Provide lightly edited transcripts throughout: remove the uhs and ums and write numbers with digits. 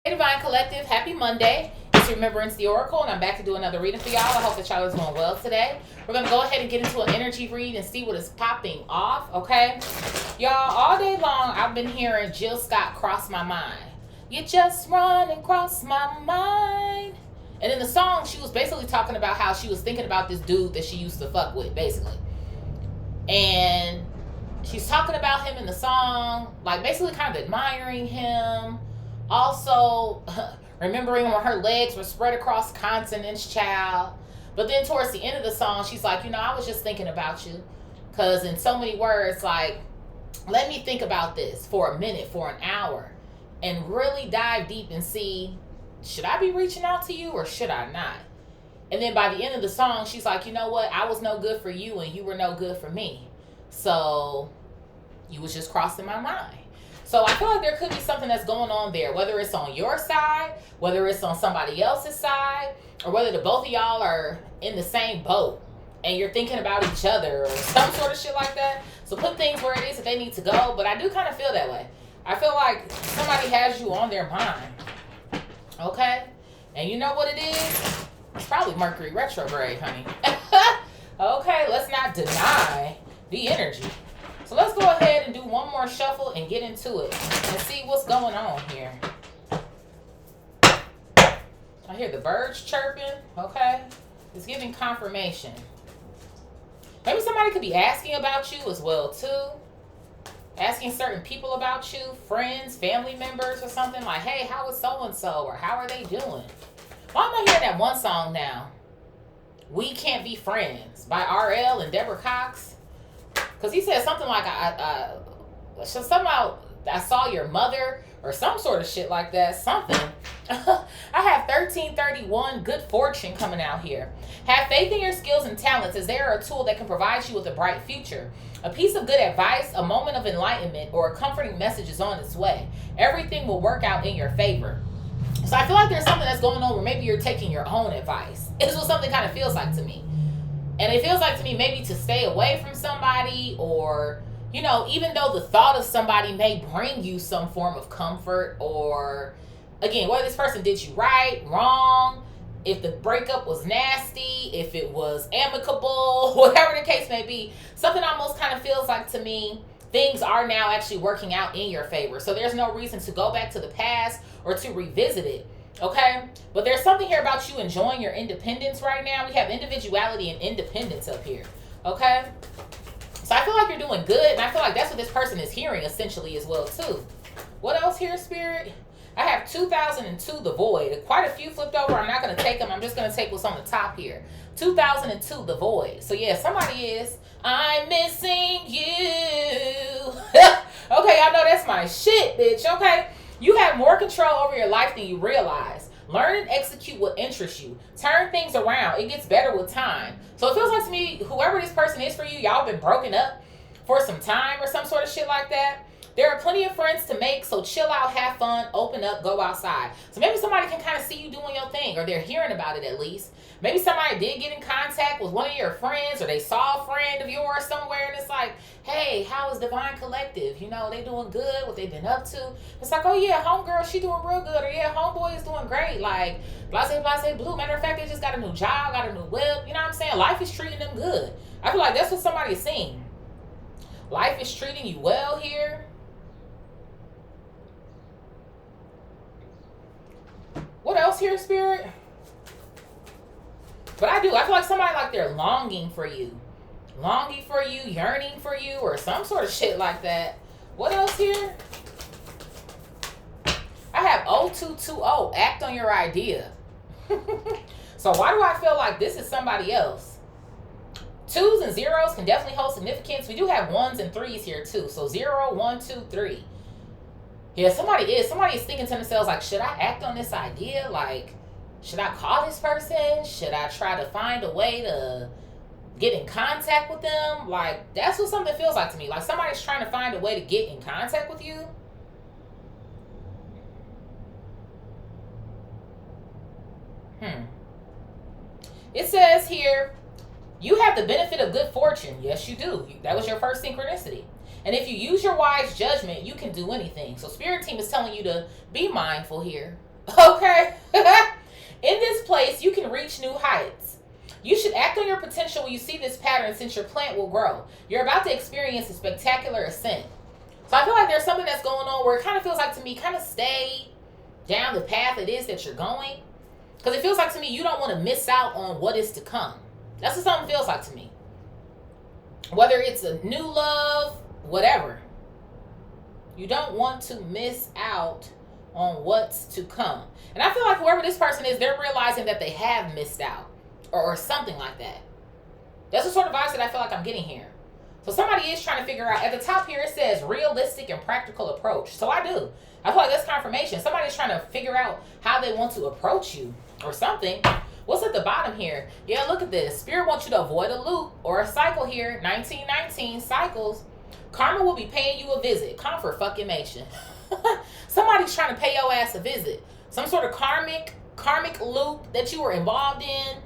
Hey Divine Collective, happy Monday. It's Remembrance the Oracle, and I'm back to do another reading for y'all. I hope that y'all are doing well today. We're going to go ahead and get into an energy read and see what is popping off, okay? Y'all, all day long, I've been hearing Jill Scott cross my mind. You just run and cross my mind. And in the song, she was basically talking about how she was thinking about this dude that she used to fuck with, basically. And she's talking about him in the song, like basically kind of admiring him. Also, remembering when her legs were spread across continents, child. But then towards the end of the song, she's like, I was just thinking about you. Because in so many words, like, let me think about this for a minute, for an hour. And really dive deep and see, should I be reaching out to you or should I not? And then by the end of the song, she's like, you know what? I was no good for you and you were no good for me. So you was just crossing my mind. So I feel like there could be something that's going on there, whether it's on your side, whether it's on somebody else's side, or whether the both of y'all are in the same boat and you're thinking about each other or some sort of shit like that. So put things where it is that they need to go. But I do kind of feel that way. I feel like somebody has you on their mind. Okay? And you know what it is? It's probably Mercury retrograde, honey. Okay, let's not deny the energy. So let's go ahead and do one more shuffle and get into it and see what's going on here. I hear the birds chirping, okay? It's giving confirmation. Maybe somebody could be asking about you as well, too. Asking certain people about you, friends, family members or something like, hey, how is so-and-so or how are they doing? Why am I hearing that one song now? We Can't Be Friends by RL and Deborah Cox. Because he said something like, somehow I saw your mother or some sort of shit like that. Something. I have 1331, good fortune coming out here. Have faith in your skills and talents as they are a tool that can provide you with a bright future. A piece of good advice, a moment of enlightenment, or a comforting message is on its way. Everything will work out in your favor. So I feel like there's something that's going on where maybe you're taking your own advice. It's what something kind of feels like to me. And it feels like to me maybe to stay away from somebody or, even though the thought of somebody may bring you some form of comfort or, again, whether this person did you right, wrong, if the breakup was nasty, if it was amicable, whatever the case may be, something almost kind of feels like to me things are now actually working out in your favor. So there's no reason to go back to the past or to revisit it. Okay, but there's something here about you enjoying your independence right now. We have individuality and independence up here. Okay, so I feel like you're doing good, and I feel like that's what this person is hearing essentially as well too. What else here, Spirit? I have 2002, The Void. Quite a few flipped over. I'm not going to take them. I'm just going to take what's on the top here. 2002, The Void. So yeah, somebody is. I'm missing you. Okay, y'all know that's my shit, bitch. Okay. You have more control over your life than you realize. Learn and execute what interests you. Turn things around. It gets better with time. So it feels like to me, whoever this person is for you, y'all been broken up for some time or some sort of shit like that. There are plenty of friends to make, so chill out, have fun, open up, go outside. So maybe somebody can kind of see you doing your thing, or they're hearing about it at least. Maybe somebody did get in contact with one of your friends, or they saw a friend of yours somewhere, and it's like, hey, how is Divine Collective? They doing good, what they've been up to. It's like, oh yeah, homegirl, she doing real good, or yeah, homeboy is doing great. Like, blase, blue. Matter of fact, they just got a new job, got a new whip. You know what I'm saying? Life is treating them good. I feel like that's what somebody is seeing. Life is treating you well here. What else here, Spirit? But I feel like somebody like they're longing for you, yearning for you, or some sort of shit like that. What else here? I have 0220, act on your idea. So why do I feel like this is somebody else? 2s and 0s can definitely hold significance. We do have 1s and 3s here too. So 0, 1, 2, 3. Yeah, somebody is thinking to themselves, like, should I act on this idea? Like, should I call this person? Should I try to find a way to get in contact with them? Like, that's what something feels like to me. Like, somebody's trying to find a way to get in contact with you. It says here, you have the benefit of good fortune. Yes, you do. That was your first synchronicity. And if you use your wise judgment, you can do anything. So Spirit Team is telling you to be mindful here. Okay? In this place, you can reach new heights. You should act on your potential when you see this pattern, since your plant will grow. You're about to experience a spectacular ascent. So I feel like there's something that's going on where it kind of feels like to me, kind of stay down the path it is that you're going. Because it feels like to me you don't want to miss out on what is to come. That's what something feels like to me. Whether it's a new love, whatever. You don't want to miss out on what's to come. And I feel like whoever this person is, they're realizing that they have missed out. Or something like that. That's the sort of vibes that I feel like I'm getting here. So somebody is trying to figure out, at the top here it says realistic and practical approach. So I do. I feel like that's confirmation. Somebody's trying to figure out how they want to approach you or something. What's at the bottom here? Yeah, look at this. Spirit wants you to avoid a loop or a cycle here. 1919 cycles. Karma will be paying you a visit. Comfort fucking mation. Somebody's trying to pay your ass a visit. Some sort of karmic loop that you were involved in.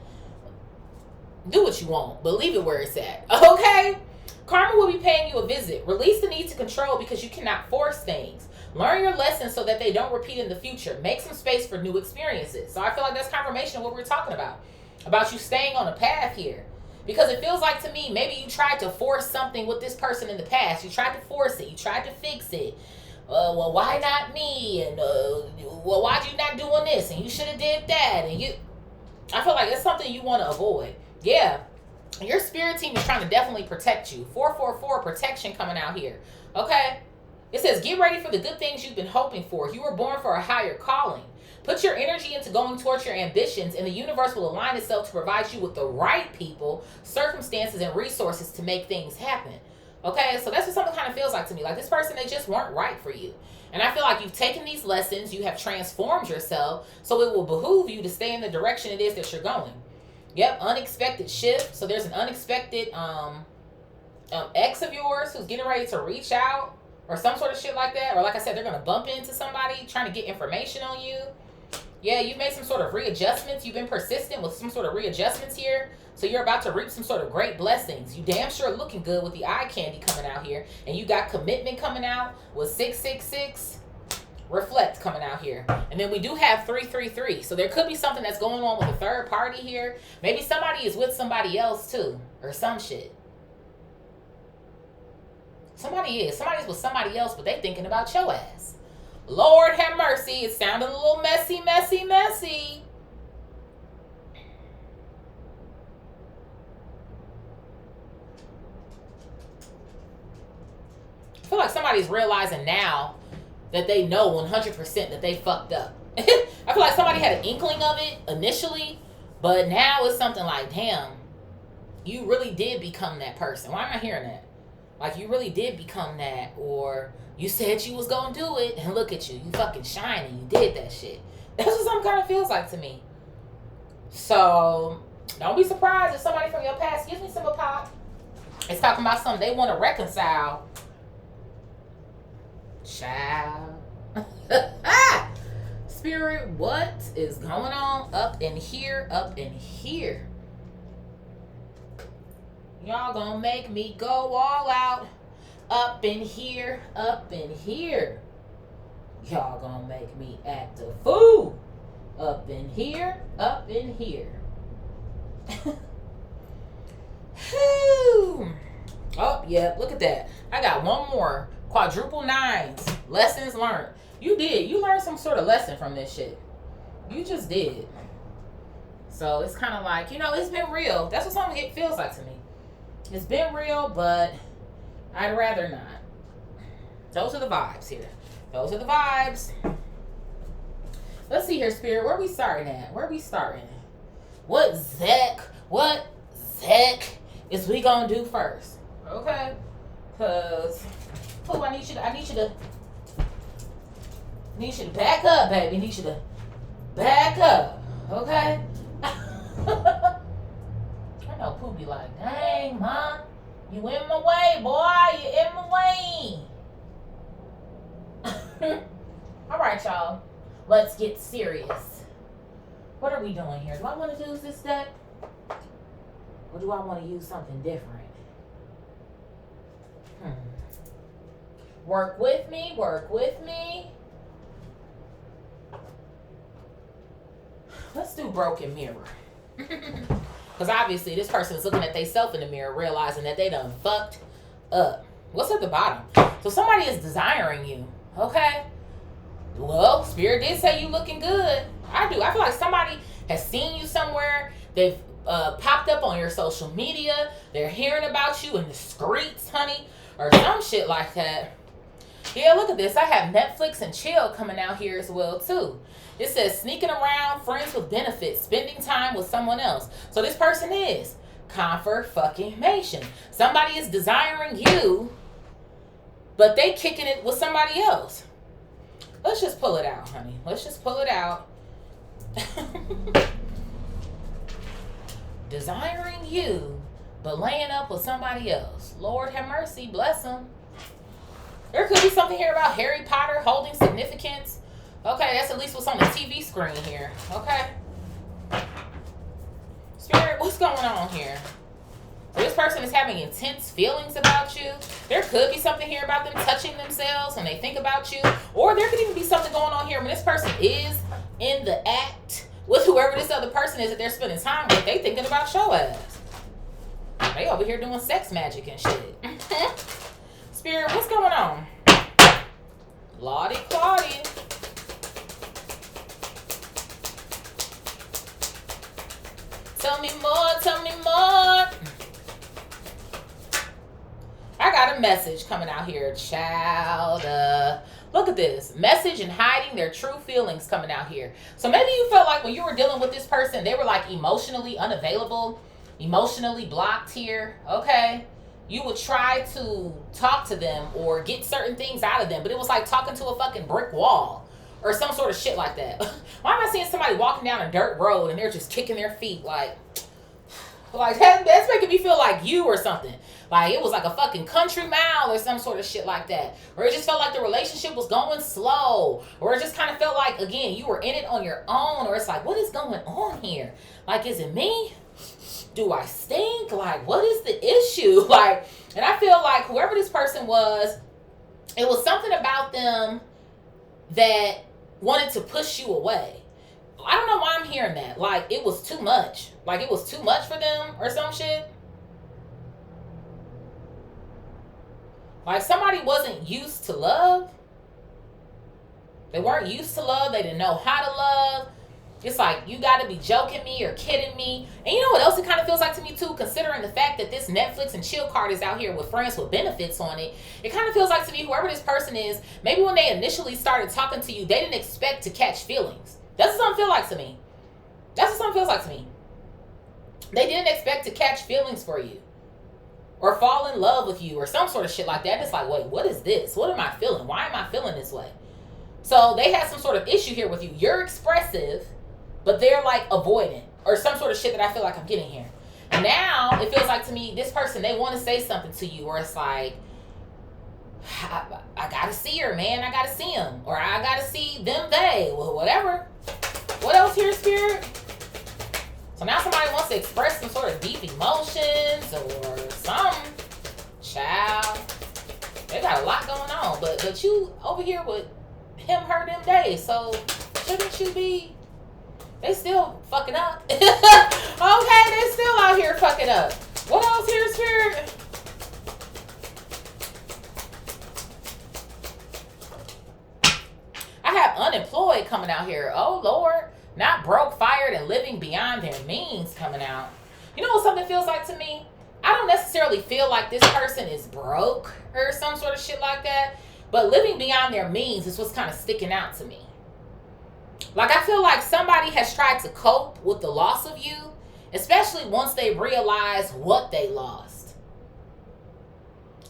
Do what you want, but leave it where it's at. Okay? Karma will be paying you a visit. Release the need to control because you cannot force things. Learn your lessons so that they don't repeat in the future. Make some space for new experiences. So I feel like that's confirmation of what we're talking about you staying on a path here. Because it feels like to me, maybe you tried to force something with this person in the past. You tried to force it. You tried to fix it. Well, why not me? And well, why'd you not doing this? And you should have did that. And I feel like it's something you want to avoid. Yeah. Your spirit team is trying to definitely protect you. 444 protection coming out here. Okay? It says, get ready for the good things you've been hoping for. You were born for a higher calling. Put your energy into going towards your ambitions, and the universe will align itself to provide you with the right people, circumstances, and resources to make things happen. Okay? So that's what something kind of feels like to me. Like this person, they just weren't right for you. And I feel like you've taken these lessons, you have transformed yourself, so it will behoove you to stay in the direction it is that you're going. Yep, unexpected shift. So there's an unexpected ex of yours who's getting ready to reach out or some sort of shit like that. Or like I said, they're going to bump into somebody trying to get information on you. Yeah, you've made some sort of readjustments. You've been persistent with some sort of readjustments here. So you're about to reap some sort of great blessings. You damn sure looking good with the eye candy coming out here. And you got commitment coming out with 666. Reflect coming out here. And then we do have 333. So there could be something that's going on with a third party here. Maybe somebody is with somebody else too. Or some shit. Somebody's with somebody else, but they thinking about your ass. Lord have mercy. It sounded a little messy. I feel like somebody's realizing now that they know 100% that they fucked up. I feel like somebody had an inkling of it initially, but now it's something like, damn, you really did become that person. Why am I hearing that? Like, you really did become that, or you said you was gonna do it, and look at you. You fucking shining. You did that shit. That's what something kind of feels like to me. So, don't be surprised if somebody from your past gives me some pop. It's talking about something they want to reconcile. Child. Spirit, what is going on up in here? Y'all gonna make me go all out. Up in here. Y'all gonna make me act a fool. Up in here. Oh, yeah, look at that. I got one more. Quadruple nines. Lessons learned. You learned some sort of lesson from this shit. You just did. So it's kind of like, it's been real. That's what something feels like to me. It's been real, but I'd rather not. Those are the vibes here. Let's see here, Spirit. Where we starting at? What Zach is we gonna do first? Okay? Because, I need you to back up, baby. I need you to back up. Okay? I know Pooh be like, dang, Mom, you in my way, boy. You in my way. All right, y'all. Let's get serious. What are we doing here? Do I want to use this deck? Or do I want to use something different? Work with me. Let's do broken mirror. Because obviously this person is looking at themselves in the mirror, realizing that they done fucked up. What's at the bottom? So somebody is desiring you. Okay. Well, Spirit did say you looking good. I do. I feel like somebody has seen you somewhere. They've popped up on your social media. They're hearing about you in the streets, honey, or some shit like that. Yeah, look at this. I have Netflix and chill coming out here as well, too. It says sneaking around, friends with benefits, spending time with someone else. So this person is confirmation. Somebody is desiring you, but they kicking it with somebody else. Let's just pull it out, honey. Let's just pull it out. Desiring you, but laying up with somebody else. Lord have mercy. Bless them. There could be something here about Harry Potter holding significance. Okay, that's at least what's on the TV screen here. Okay. Spirit, what's going on here? So this person is having intense feelings about you. There could be something here about them touching themselves when they think about you. Or there could even be something going on here when this person is in the act with whoever this other person is that they're spending time with. They thinking about your ass. They over here doing sex magic and shit. Spirit, what's going on? Lottie Claudie. Tell me more, tell me more. I got a message coming out here, child. Look at this. Message and hiding their true feelings coming out here. So maybe you felt like when you were dealing with this person, they were like emotionally unavailable, emotionally blocked here. Okay. You would try to talk to them or get certain things out of them, but it was like talking to a fucking brick wall or some sort of shit like that. Why am I seeing somebody walking down a dirt road and they're just kicking their feet like that's making me feel like you or something. Like it was like a fucking country mile or some sort of shit like that. Or it just felt like the relationship was going slow. Or it just kind of felt like, again, you were in it on your own. Or it's like, what is going on here? Like, is it me? Do I stink? Like, what is the issue? Like, and I feel like whoever this person was, it was something about them that wanted to push you away. I don't know why I'm hearing that. Like, it was too much. Like, it was too much for them or some shit. Like, somebody wasn't used to love. They weren't used to love. They didn't know how to love. It's like, you got to be joking me or kidding me. And you know what else it kind of feels like to me, too? Considering the fact that this Netflix and chill card is out here with friends with benefits on it. It kind of feels like to me, whoever this person is, maybe when they initially started talking to you, they didn't expect to catch feelings. That's what something feels like to me. That's what something feels like to me. They didn't expect to catch feelings for you. Or fall in love with you or some sort of shit like that. It's like, wait, what is this? What am I feeling? Why am I feeling this way? So they had some sort of issue here with you. You're expressive, but they're like avoidant or some sort of shit that I feel like I'm getting here. And now it feels like to me, this person, they want to say something to you, or it's like, I gotta see her, man. I gotta see him. Or I gotta see them, they. Well, whatever. What else here, Spirit? So now somebody wants to express some sort of deep emotions or something. Child. They got a lot going on. But you over here with him, her, them, they. So shouldn't you be... They still fucking up. Okay, they still out here fucking up. What else here, Spirit? I have unemployed coming out here. Oh, Lord. Not broke, fired, and living beyond their means coming out. You know what something feels like to me? I don't necessarily feel like this person is broke or some sort of shit like that. But living beyond their means is what's kind of sticking out to me. Like, I feel like somebody has tried to cope with the loss of you, especially once they realize what they lost.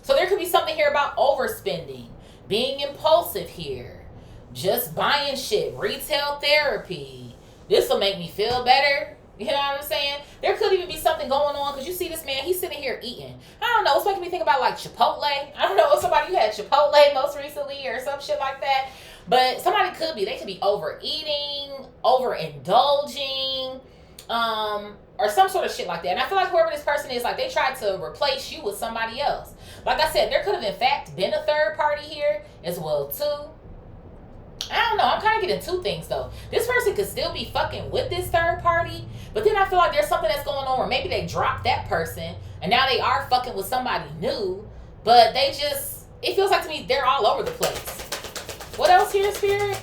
So there could be something here about overspending, being impulsive here, just buying shit, retail therapy. This will make me feel better. You know what I'm saying? There could even be something going on because you see this man, he's sitting here eating. I don't know. It's making me think about like Chipotle. I don't know if somebody who had Chipotle most recently or some shit like that. But somebody could be. They could be overeating, overindulging, or some sort of shit like that. And I feel like whoever this person is, like they tried to replace you with somebody else. Like I said, there could have in fact been a third party here as well too. I don't know. I'm kind of getting two things though. This person could still be fucking with this third party, but then I feel like there's something that's going on where maybe they dropped that person and now they are fucking with somebody new, but they just, it feels like to me they're all over the place. What else here, Spirit?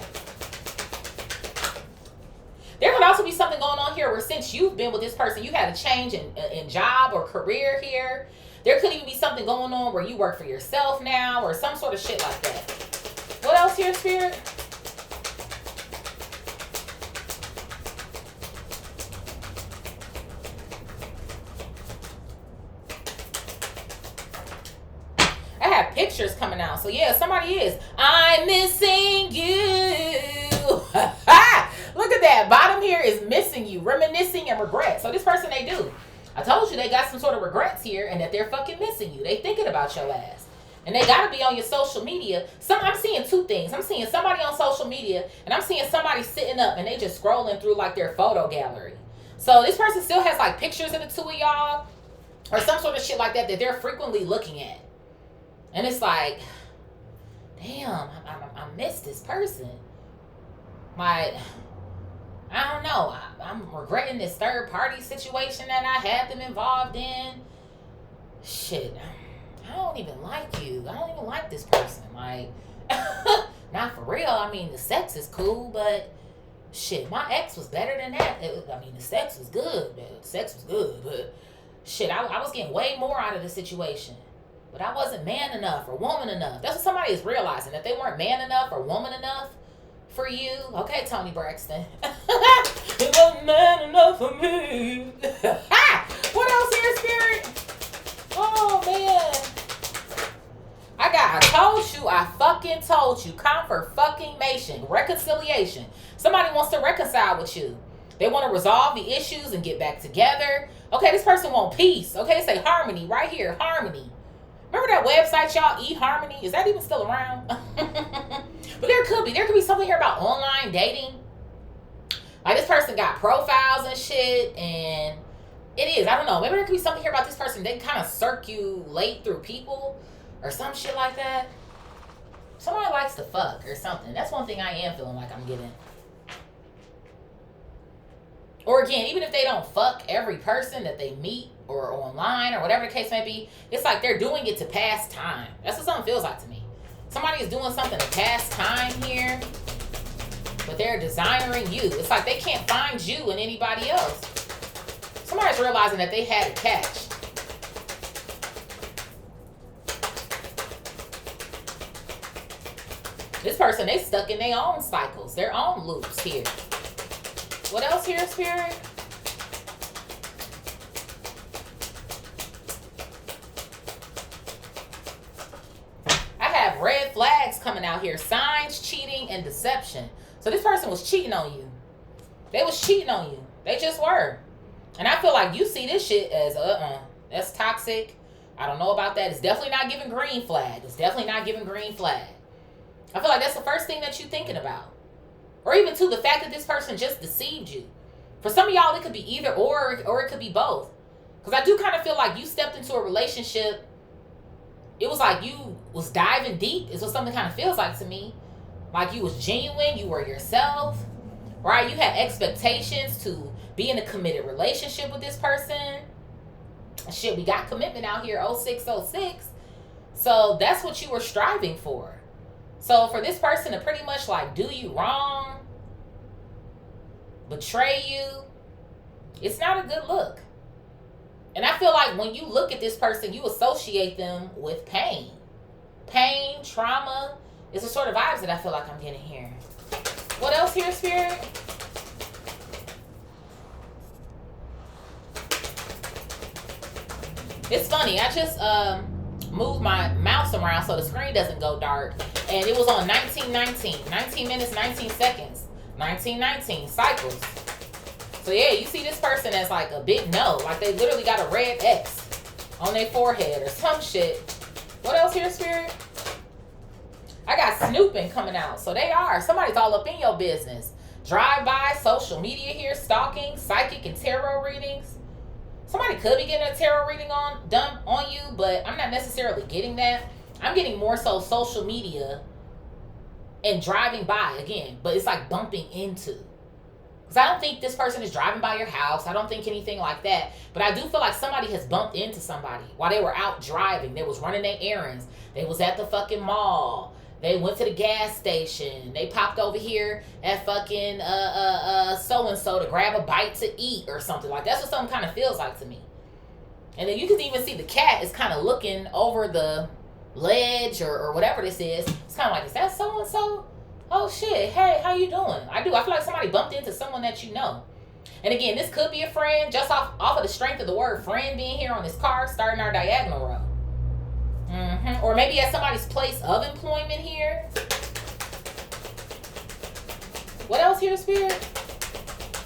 There could also be something going on here where since you've been with this person, you had a change in job or career here. There could even be something going on where you work for yourself now or some sort of shit like that. What else here, Spirit? I have pictures coming out. So yeah, somebody is. I'm missing you. Look at that. Bottom here is missing you, reminiscing and regret. So this person, they do. I told you they got some sort of regrets here and that they're fucking missing you. They thinking about your ass. And they got to be on your social media. I'm seeing two things. I'm seeing somebody on social media and I'm seeing somebody sitting up and they just scrolling through like their photo gallery. So this person still has like pictures of the two of y'all or some sort of shit like that they're frequently looking at. And it's like, damn, I miss this person. Like, I don't know. I'm regretting this third party situation that I had them involved in. Shit, I don't even like you. I don't even like this person. Like, not for real. I mean, the sex is cool, but shit, my ex was better than that. The sex was good. But shit, I was getting way more out of the situation. But I wasn't man enough or woman enough. That's what somebody is realizing, that they weren't man enough or woman enough for you. Okay, Tony Braxton. It wasn't man enough for me. What else here, Spirit? Oh, man. I fucking told you. Comfort fucking mation. Reconciliation. Somebody wants to reconcile with you. They want to resolve the issues and get back together. Okay, this person wants peace. Okay, say harmony right here. Harmony. Remember that website, y'all, eHarmony? Is that even still around? But there could be something here about online dating. Like this person got profiles and shit, and it is, I don't know. Maybe there could be something here about this person. They kind of circulate through people or some shit like that. Somebody likes to fuck or something. That's one thing I am feeling like I'm getting. Or again, even if they don't fuck every person that they meet or online or whatever the case may be, it's like they're doing it to pass time. That's what something feels like to me. Somebody is doing something to pass time here, but they're desiring you. It's like they can't find you in anybody else. Somebody's realizing that they had a catch. This person, they stuck in their own cycles, their own loops here. What else here, Spirit? I have red flags coming out here. Signs, cheating, and deception. So this person was cheating on you. They was cheating on you. They just were. And I feel like you see this shit as, that's toxic. I don't know about that. It's definitely not giving green flag. It's definitely not giving green flag. I feel like that's the first thing that you're thinking about. Or even, too, the fact that this person just deceived you. For some of y'all, it could be either or it could be both. Because I do kind of feel like you stepped into a relationship. It was like you was diving deep is what something kind of feels like to me. Like you was genuine. You were yourself. Right? You had expectations to be in a committed relationship with this person. Shit, we got commitment out here, 0606. So that's what you were striving for. So for this person to pretty much like do you wrong, betray you, it's not a good look. And I feel like when you look at this person, you associate them with pain. Pain, trauma. It's the sort of vibes that I feel like I'm getting here. What else here, Spirit? It's funny. I just moved my mouse around so the screen doesn't go dark. And it was on 1919. 19 minutes, 19 seconds. 1919 cycles. So yeah, you see this person as like a big no. Like they literally got a red X on their forehead or some shit. What else here, Spirit? I got snooping coming out. So they are. Somebody's all up in your business. Drive-by, social media here, stalking, psychic and tarot readings. Somebody could be getting a tarot reading done on you, but I'm not necessarily getting that. I'm getting more so social media and driving by again, but it's like bumping into. Because I don't think this person is driving by your house. I don't think anything like that. But I do feel like somebody has bumped into somebody while they were out driving. They was running their errands. They was at the fucking mall. They went to the gas station. They popped over here at fucking so-and-so to grab a bite to eat or something. Like, that's what something kind of feels like to me. And then you can even see the cat is kind of looking over the ledge or whatever this is. It's kind of like, is that so-and-so? Oh shit, hey, how you doing? I feel like somebody bumped into someone that you know. And again, this could be a friend, just off of the strength of the word friend being here on this card, starting our diagonal row. Or maybe at somebody's place of employment here. What else here, Spirit?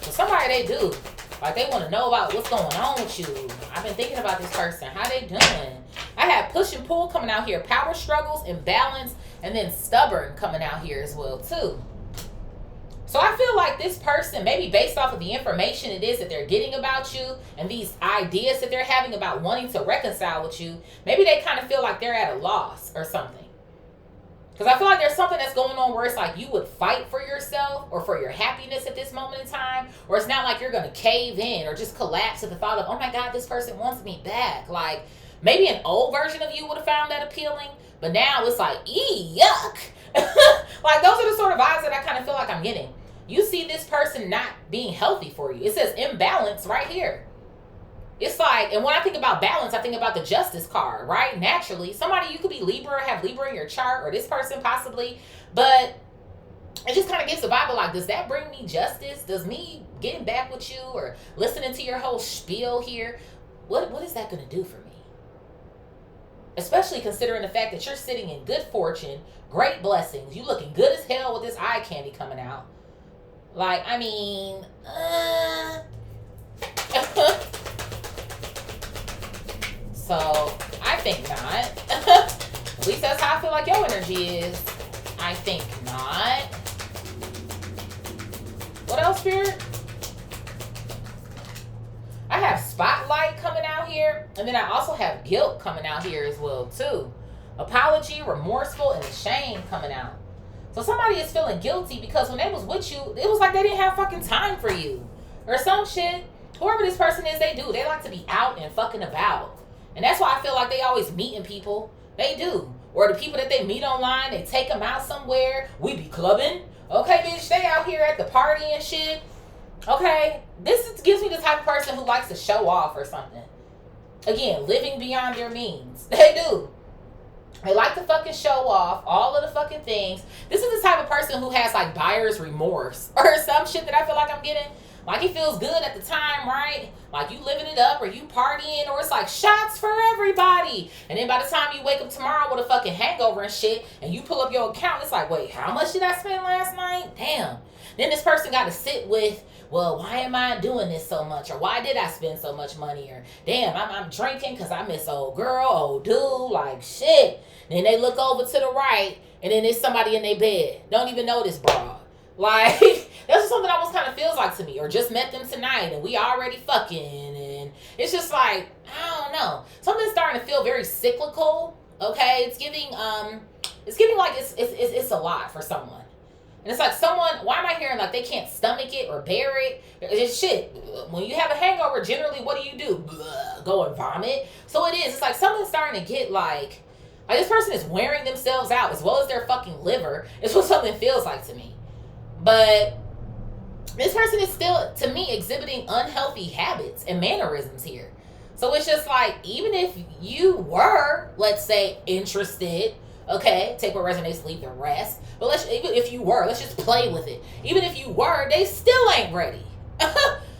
So somebody they do. Like, they want to know about what's going on with you. I've been thinking about this person. How they doing? I have push and pull coming out here. Power struggles, imbalance, and then stubborn coming out here as well, too. So I feel like this person, maybe based off of the information it is that they're getting about you and these ideas that they're having about wanting to reconcile with you, maybe they kind of feel like they're at a loss or something. Because I feel like there's something that's going on where it's like you would fight for yourself or for your happiness at this moment in time. Or it's not like you're going to cave in or just collapse at the thought of, oh my God, this person wants me back. Like, maybe an old version of you would have found that appealing. But now it's like, yuck. Like, those are the sort of vibes that I kind of feel like I'm getting. You see this person not being healthy for you. It says imbalance right here. It's like, and when I think about balance, I think about the justice card, right? Naturally, somebody, you could be Libra, have Libra in your chart, or this person possibly, but it just kind of gives the Bible like, does that bring me justice? Does me getting back with you or listening to your whole spiel here, what is that going to do for me? Especially considering the fact that you're sitting in good fortune, great blessings, you looking good as hell with this eye candy coming out. Like, I mean, so I think not. At least that's how I feel like your energy is. I think not. What else, Spirit? I have spotlight coming out here, and then I also have guilt coming out here as well too. Apology, remorseful, and shame coming out. So somebody is feeling guilty because when they was with you, it was like they didn't have fucking time for you. Or some shit. Whoever this person is, they do. They like to be out and fucking about. And that's why I feel like they always meeting people. They do. Or the people that they meet online, they take them out somewhere. We be clubbing. Okay, bitch, they out here at the party and shit. Okay, gives me the type of person who likes to show off or something. Again, living beyond their means. They do. They like to fucking show off all of the fucking things. This is the type of person who has like buyer's remorse or some shit that I feel like I'm getting. Like, it feels good at the time, right? Like, you living it up or you partying, or it's like shots for everybody. And then by the time you wake up tomorrow with a fucking hangover and shit, and you pull up your account, it's like, wait, how much did I spend last night? Damn. Then this person got to sit with, well, why am I doing this so much? Or why did I spend so much money? Or damn, I'm drinking because I miss old girl, old dude, like shit. Then they look over to the right, and then there's somebody in their bed. Don't even know this broad. Like, that's just something that almost kind of feels like to me. Or just met them tonight, and we already fucking. And it's just like, I don't know. Something's starting to feel very cyclical. Okay, it's giving like it's a lot for someone. And it's like someone, why am I hearing like they can't stomach it or bear it? It's shit. When you have a hangover, generally, what do? Blah, go and vomit. So it is. It's like something's starting to get like this person is wearing themselves out as well as their fucking liver. It's what something feels like to me. But this person is still, to me, exhibiting unhealthy habits and mannerisms here. So it's just like, even if you were, let's say, interested, okay, take what resonates, leave the rest. But even if you were, let's just play with it. Even if you were, they still ain't ready.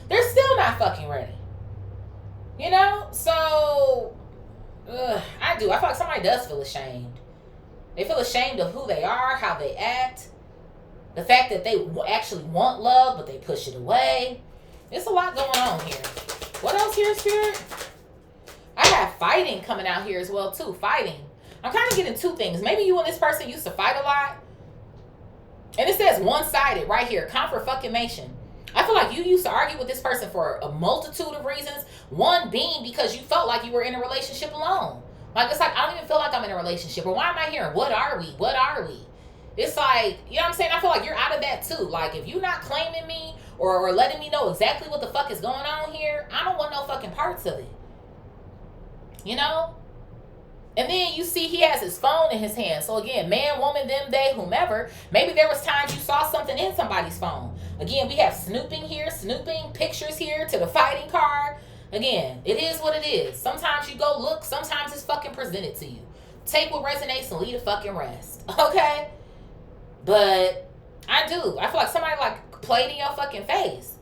They're still not fucking ready. You know? So, I feel like somebody does feel ashamed. They feel ashamed of who they are, how they act. The fact that they actually want love, but they push it away. There's a lot going on here. What else here, Spirit? I have fighting coming out here as well, too. Fighting. I'm kind of getting two things. Maybe you and this person used to fight a lot. And it says one-sided right here. Confirmation. I feel like you used to argue with this person for a multitude of reasons. One being because you felt like you were in a relationship alone. Like, it's like, I don't even feel like I'm in a relationship. Or why am I here? What are we? What are we? It's like, you know what I'm saying? I feel like you're out of that too. Like, if you're not claiming me or letting me know exactly what the fuck is going on here, I don't want no fucking parts of it. You know? And then you see he has his phone in his hand. So again, man, woman, them, they, whomever. Maybe there was times you saw something in somebody's phone. Again, we have snooping here, snooping, pictures here to the fighting card. Again, it is what it is. Sometimes you go look, sometimes it's fucking presented to you. Take what resonates and leave the fucking rest. Okay? But I do. I feel like somebody like played in your fucking face.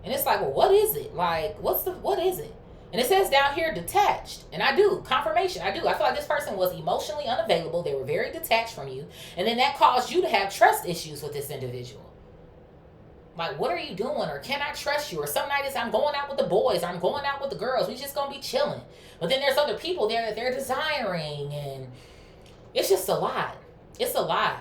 And it's like, well, what is it? Like, what is it? And it says down here, detached. And I do. Confirmation. I do. I feel like this person was emotionally unavailable. They were very detached from you. And then that caused you to have trust issues with this individual. Like, what are you doing? Or can I trust you? Or some night is I'm going out with the boys. Or I'm going out with the girls. We just going to be chilling. But then there's other people there that they're desiring. And it's just a lot. It's a lot.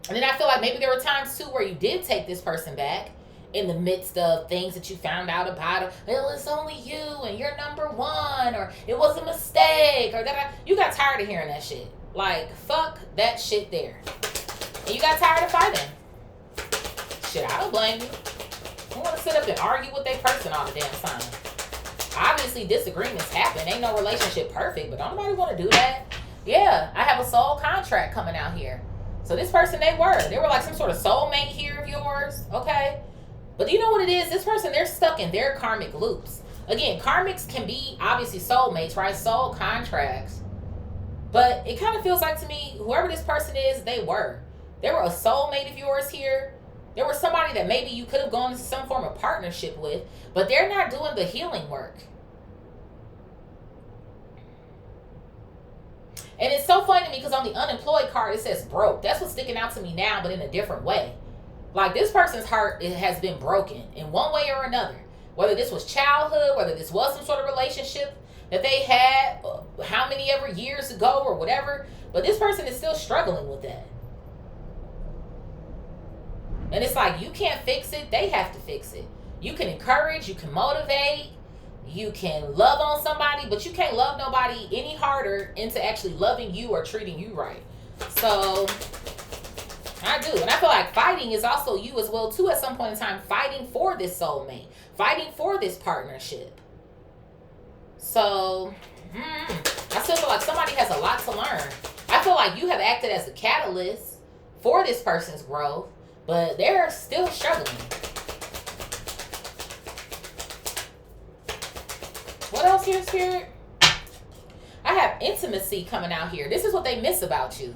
And then I feel like maybe there were times too where you did take this person back in the midst of things that you found out about it. Well, it's only you and you're number one, or it was a mistake, or that you got tired of hearing that shit. Like, fuck that shit there. And you got tired of fighting. Shit, I don't blame you. I want to sit up and argue with that person all the damn time. Obviously, disagreements happen. Ain't no relationship perfect, but don't nobody want to do that. Yeah, I have a soul contract coming out here. So this person, they were like some sort of soulmate here of yours, okay? But you know what it is? This person, they're stuck in their karmic loops. Again, karmics can be obviously soulmates, right? Soul contracts. But it kind of feels like to me, whoever this person is, they were a soulmate of yours here. There was somebody that maybe you could have gone into some form of partnership with, but they're not doing the healing work. And it's so funny to me because on the unemployed card, it says broke. That's what's sticking out to me now, but in a different way. Like, this person's heart, it has been broken in one way or another. Whether this was childhood, whether this was some sort of relationship that they had how many ever years ago or whatever. But this person is still struggling with that. And it's like, you can't fix it. They have to fix it. You can encourage. You can motivate. You can love on somebody. But you can't love nobody any harder into actually loving you or treating you right. So I do. And I feel like fighting is also you as well, too, at some point in time. Fighting for this soulmate. Fighting for this partnership. So, I still feel like somebody has a lot to learn. I feel like you have acted as a catalyst for this person's growth, but they're still struggling. What else here, Spirit? I have intimacy coming out here. This is what they miss about you.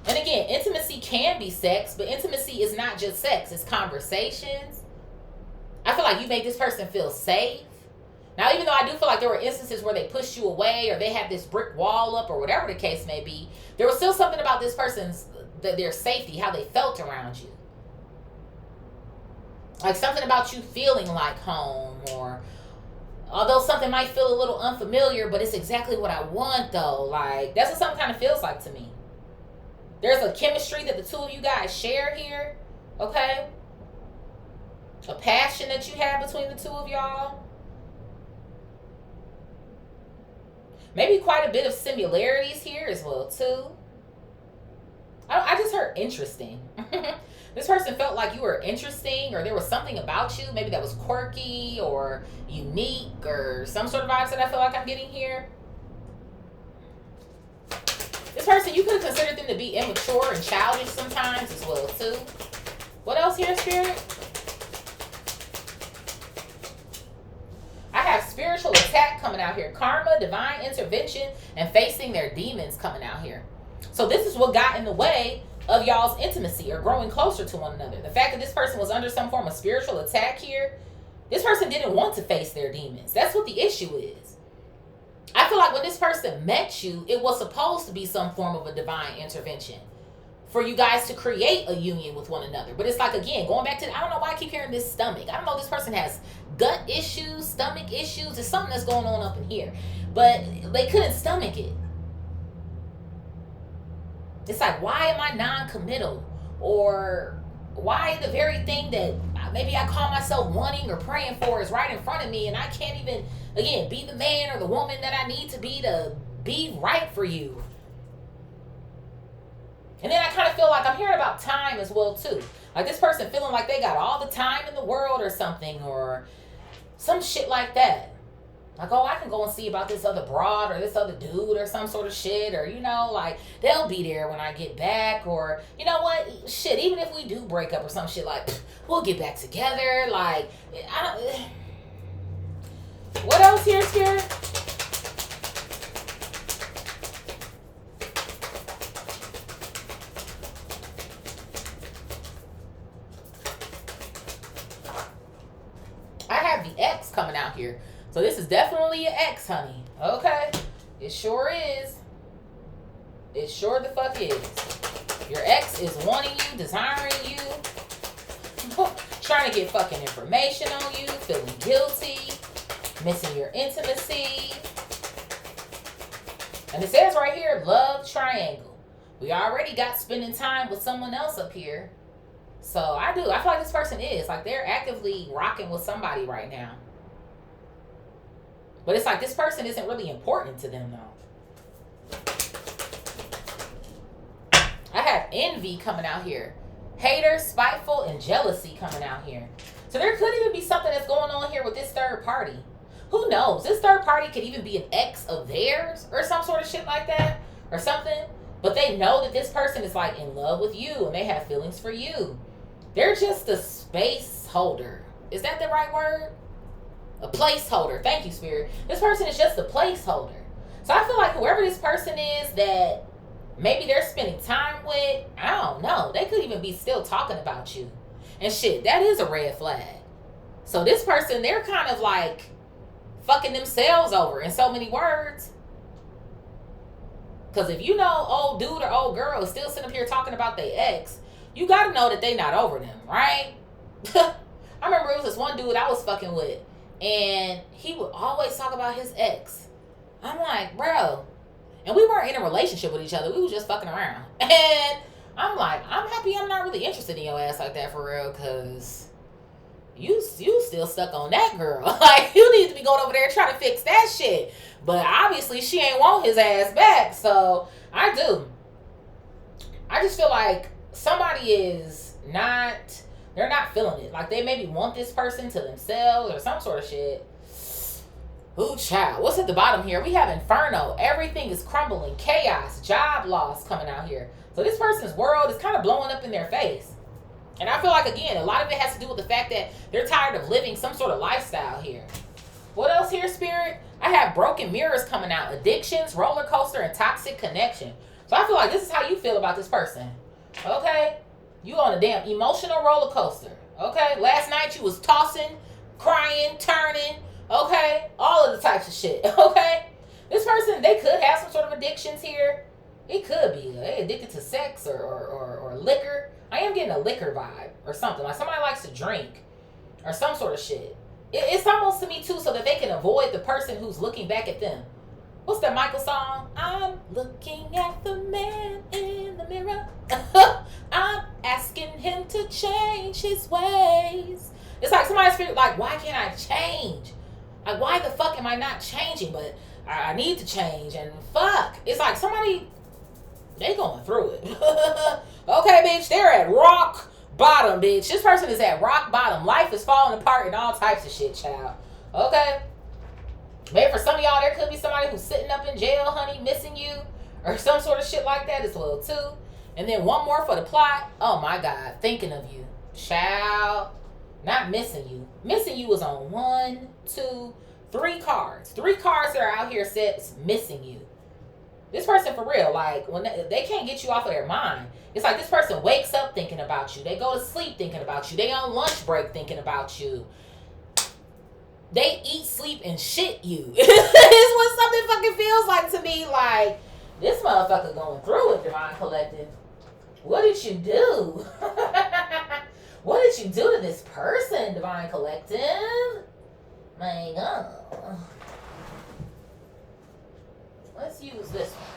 And again, intimacy can be sex, but intimacy is not just sex. It's conversations. I feel like you made this person feel safe. Now, even though I do feel like there were instances where they pushed you away or they had this brick wall up or whatever the case may be, there was still something about this person's, their safety, how they felt around you. Like something about you feeling like home, or although something might feel a little unfamiliar, but it's exactly what I want though. Like, that's what something kind of feels like to me. There's a chemistry that the two of you guys share here, okay? A passion that you have between the two of y'all. Maybe quite a bit of similarities here as well, too. I just heard interesting. This person felt like you were interesting, or there was something about you, maybe that was quirky or unique, or some sort of vibes that I feel like I'm getting here. This person, you could have considered them to be immature and childish sometimes as well, too. What else here, Spirit? I have spiritual attack coming out here. Karma, divine intervention, and facing their demons coming out here. So this is what got in the way of y'all's intimacy or growing closer to one another. The fact that this person was under some form of spiritual attack here, this person didn't want to face their demons. That's what the issue is. I feel like when this person met you, it was supposed to be some form of a divine intervention for you guys to create a union with one another. But it's like, again, going back to, I don't know why I keep hearing this stomach. I don't know, this person has gut issues, stomach issues. There's something that's going on up in here. But they couldn't stomach it. It's like, why am I non-committal? Or why the very thing that maybe I call myself wanting or praying for is right in front of me, and I can't even, again, be the man or the woman that I need to be right for you. And then I kind of feel like I'm hearing about time as well too. Like this person feeling like they got all the time in the world or something, or some shit like that. Like, oh, I can go and see about this other broad or this other dude or some sort of shit. Or, you know, like, they'll be there when I get back. Or, you know what? Shit, even if we do break up or some shit, like, we'll get back together. Like, I don't... What else here, Spirit? I have the X coming out here. So this is definitely an ex, honey. Okay? It sure is. It sure the fuck is. Your ex is wanting you, desiring you, trying to get fucking information on you, feeling guilty, missing your intimacy. And it says right here, love triangle. We already got spending time with someone else up here. So I feel like this person is. Like they're actively rocking with somebody right now. But it's like this person isn't really important to them, though. I have envy coming out here. Hater, spiteful, and jealousy coming out here. So there could even be something that's going on here with this third party. Who knows? This third party could even be an ex of theirs or some sort of shit like that or something. But they know that this person is like in love with you and they have feelings for you. They're just a space holder. Is that the right word? A placeholder. Thank you, Spirit. This person is just a placeholder. So I feel like whoever this person is that maybe they're spending time with, I don't know. They could even be still talking about you. And shit, that is a red flag. So this person, they're kind of like fucking themselves over in so many words. Because if you know old dude or old girl is still sitting up here talking about their ex, you got to know that they not over them, right? I remember it was this one dude I was fucking with. And he would always talk about his ex. I'm like, bro. And we weren't in a relationship with each other. We was just fucking around. And I'm like, I'm happy I'm not really interested in your ass like that for real. Because you still stuck on that girl. Like, you need to be going over there trying to fix that shit. But obviously, she ain't want his ass back. So, I do. I just feel like somebody is not... They're not feeling it. Like, they maybe want this person to themselves or some sort of shit. Ooh, child. What's at the bottom here? We have Inferno. Everything is crumbling. Chaos. Job loss coming out here. So this person's world is kind of blowing up in their face. And I feel like, again, a lot of it has to do with the fact that they're tired of living some sort of lifestyle here. What else here, Spirit? I have broken mirrors coming out. Addictions, roller coaster, and toxic connection. So I feel like this is how you feel about this person. Okay? You on a damn emotional roller coaster. Okay? Last night you was tossing, crying, turning. Okay? All of the types of shit. Okay? This person, they could have some sort of addictions here. It could be. They addicted to sex or liquor. I am getting a liquor vibe or something. Like somebody likes to drink or some sort of shit. It's almost to me too so that they can avoid the person who's looking back at them. What's that Michael song? I'm looking at the man in the mirror. I'm asking him to change his ways. It's like somebody's feeling like, why can't I change? Like, why the fuck am I not changing? But I need to change. And fuck. It's like somebody, they going through it. Okay, bitch. They're at rock bottom, bitch. This person is at rock bottom. Life is falling apart and all types of shit, child. Okay? Maybe for some of y'all, there could be somebody who's sitting up in jail, honey, missing you. Or some sort of shit like that as well, too. And then one more for the plot. Oh, my God. Thinking of you. Child. Not missing you. Missing you is on 1, 2, 3 cards. 3 cards that are out here says missing you. This person for real, like, when they can't get you off of their mind. It's like this person wakes up thinking about you. They go to sleep thinking about you. They on lunch break thinking about you. They eat, sleep, and shit you. It's what something fucking feels like to me. Like, this motherfucker going through it, Divine Collective. What did you do? What did you do to this person, Divine Collective? My God. Let's use this one.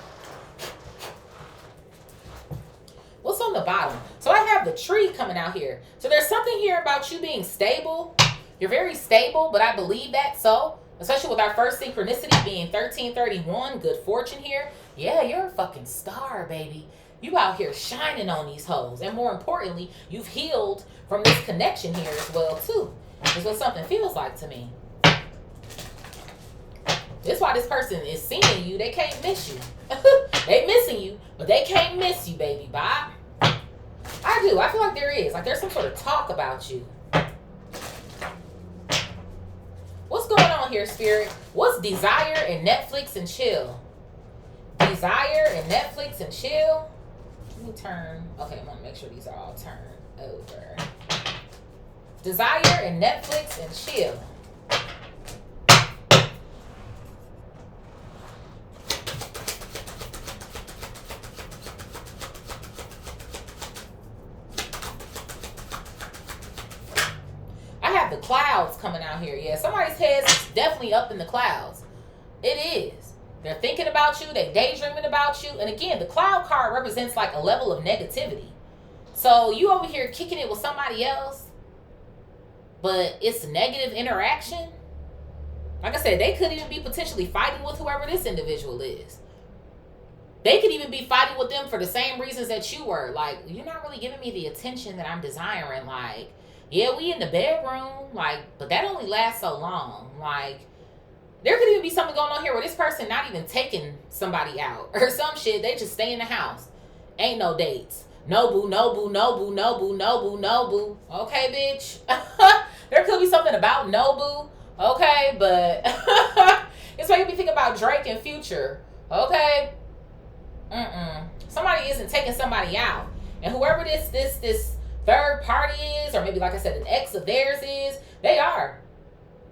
What's on the bottom? So I have the tree coming out here. So there's something here about you being stable. You're very stable, but I believe that so. Especially with our first synchronicity being 1331. Good fortune here. Yeah, you're a fucking star, baby. You out here shining on these hoes. And more importantly, you've healed from this connection here as well, too. Is what something feels like to me. This is why this person is seeing you. They can't miss you. They missing you, but they can't miss you, baby. Bye. I do. I feel like there is. Like there's some sort of talk about you. What's going on here, Spirit? What's desire and Netflix and chill? Desire and Netflix and chill. Let me turn. Okay, I want to make sure these are all turned over. Desire and Netflix and chill. I have the clouds coming out here. Yeah, somebody's head's definitely up in the clouds. It is. They're thinking about you. They daydreaming about you. And again, the cloud card represents like a level of negativity. So you over here kicking it with somebody else, but it's negative interaction. Like I said, they could even be potentially fighting with whoever this individual is. They could even be fighting with them for the same reasons that you were. Like, you're not really giving me the attention that I'm desiring. Like, yeah, we in the bedroom. Like, but that only lasts so long. Like, there could even be something going on here where this person not even taking somebody out or some shit. They just stay in the house. Ain't no dates. No boo, no boo, no boo, no boo, no boo, no boo. Okay, bitch. There could be something about no boo. Okay, but it's making me think about Drake and Future. Okay. Somebody isn't taking somebody out. And whoever this third party is, or maybe like I said, an ex of theirs is, they are.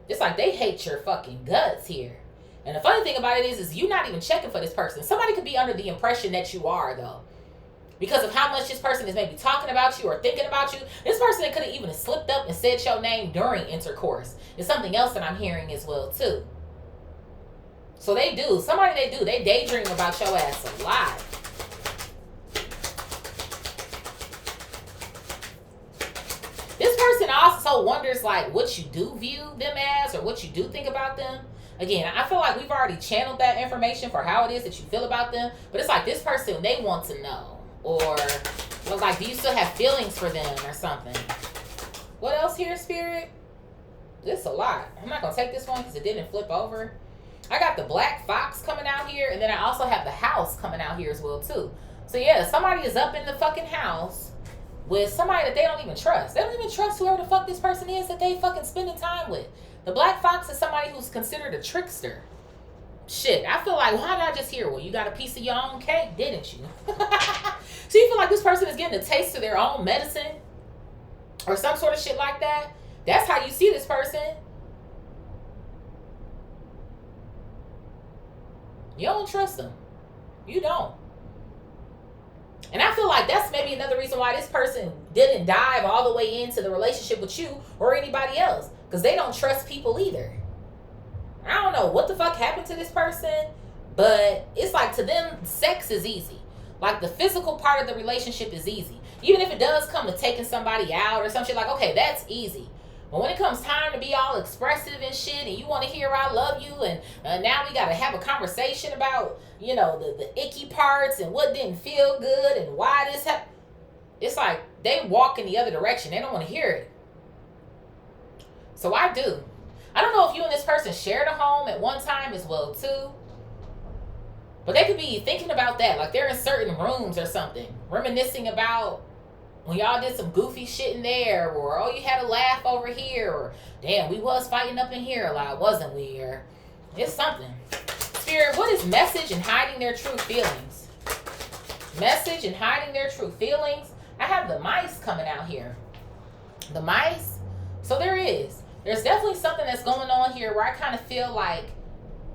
It's like they hate your fucking guts here. And the funny thing about it is you not even checking for this person. Somebody could be under the impression that you are, though. Because of how much this person is maybe talking about you or thinking about you. This person could have even slipped up and said your name during intercourse. It's something else that I'm hearing as well, too. So they do. Somebody they do. They daydream about your ass a lot. This person also wonders like what you do view them as or what you do think about them. Again, I feel like we've already channeled that information for how it is that you feel about them. But it's like this person, they want to know. Or like, do you still have feelings for them or something? What else here, Spirit? This is a lot. I'm not going to take this one because it didn't flip over. I got the black fox coming out here. And then I also have the house coming out here as well, too. So, yeah, somebody is up in the fucking house with somebody that they don't even trust. They don't even trust whoever the fuck this person is that they fucking spending time with. The black fox is somebody who's considered a trickster. Shit, I feel like, why did I just hear? Well, you got a piece of your own cake, didn't you? So you feel like this person is getting a taste of their own medicine? Or some sort of shit like that? That's how you see this person. You don't trust them. You don't. And I feel like that's maybe another reason why this person didn't dive all the way into the relationship with you or anybody else. Because they don't trust people either. I don't know what the fuck happened to this person, but it's like to them, sex is easy. Like the physical part of the relationship is easy. Even if it does come to taking somebody out or some shit, like, okay, that's easy. But when it comes time to be all expressive and shit, and you want to hear I love you, and now we got to have a conversation about, you know, the icky parts and what didn't feel good and why this happened. It's like they walk in the other direction. They don't want to hear it. So I do. I don't know if you and this person shared a home at one time as well, too. But they could be thinking about that. Like they're in certain rooms or something. Reminiscing about when y'all did some goofy shit in there. Or, oh, you had a laugh over here. Or, damn, we was fighting up in here a lot, wasn't we? Or, it's something. Spirit, what is message and hiding their true feelings? Message and hiding their true feelings. I have the mice coming out here. The mice. So there is. There's definitely something that's going on here where I kind of feel like,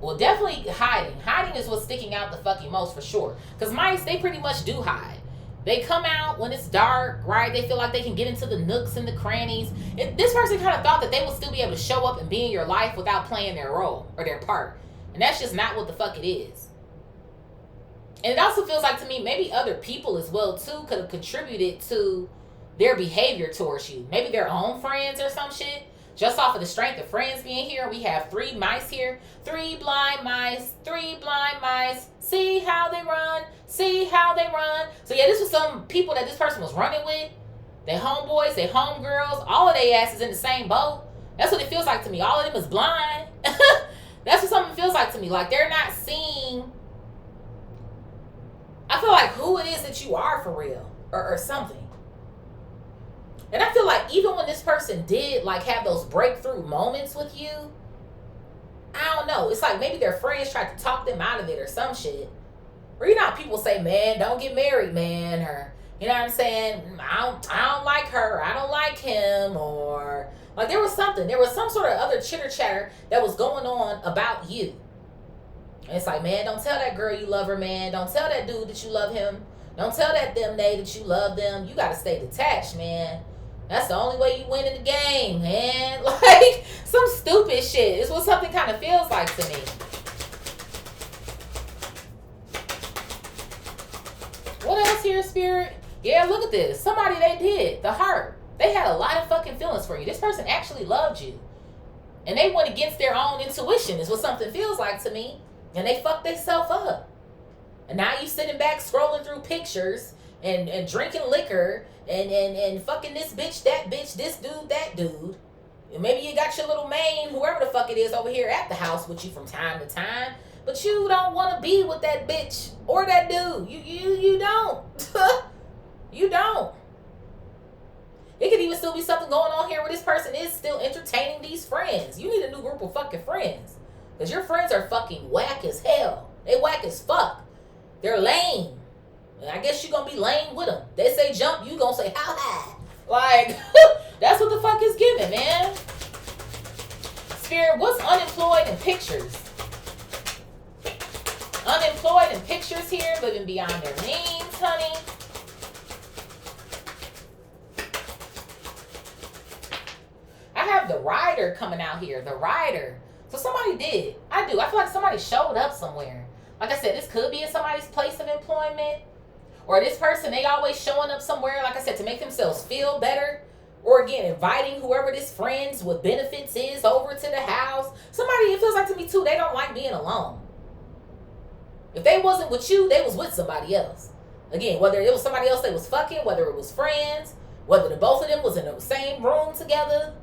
well, definitely hiding. Hiding is what's sticking out the fucking most for sure. Because mice, they pretty much do hide. They come out when it's dark, right? They feel like they can get into the nooks and the crannies. This person kind of thought that they would still be able to show up and be in your life without playing their role or their part. And that's just not what the fuck it is. And it also feels like to me, maybe other people as well, too, could have contributed to their behavior towards you. Maybe their own friends or some shit. Just off of the strength of friends being here, we have 3 mice here. 3 blind mice, 3 blind mice. See how they run, see how they run. So yeah, this was some people that this person was running with. They homeboys, they homegirls, all of their asses in the same boat. That's what it feels like to me. All of them is blind. That's what something feels like to me. Like they're not seeing, I feel like, who it is that you are for real or something. And I feel like even when this person did like have those breakthrough moments with you, I don't know. It's like maybe their friends tried to talk them out of it or some shit. Or you know how people say, man, don't get married, man. Or, you know what I'm saying? I don't like her. I don't like him. Or like there was something. There was some sort of other chitter chatter that was going on about you. And it's like, man, don't tell that girl you love her, man. Don't tell that dude that you love him. Don't tell that that you love them. You got to stay detached, man. That's the only way you win in the game, man. Like, some stupid shit is what something kind of feels like to me. What else here, Spirit? Yeah, look at this. Somebody they did. The heart. They had a lot of fucking feelings for you. This person actually loved you. And they went against their own intuition is what something feels like to me. And they fucked themselves up. And now you sitting back scrolling through pictures and drinking liquor and fucking this bitch, that bitch, this dude, that dude. And maybe you got your little main, whoever the fuck it is over here at the house with you from time to time. But you don't want to be with that bitch or that dude. You don't. You don't. It could even still be something going on here where this person is still entertaining these friends. You need a new group of fucking friends. Because your friends are fucking whack as hell. They whack as fuck. They're lame. I guess you're going to be lame with them. They say jump, you going to say how high. Like, that's what the fuck is giving, man. Spirit, what's unemployed in pictures? Unemployed in pictures here, living beyond their means, honey. I have the rider coming out here. The rider. So somebody did. I do. I feel like somebody showed up somewhere. Like I said, this could be in somebody's place of employment. Or this person, they always showing up somewhere, like I said, to make themselves feel better. Or again, inviting whoever this friends with benefits is over to the house. Somebody, it feels like to me too, they don't like being alone. If they wasn't with you, they was with somebody else. Again, whether it was somebody else they was fucking, whether it was friends, whether the both of them was in the same room together.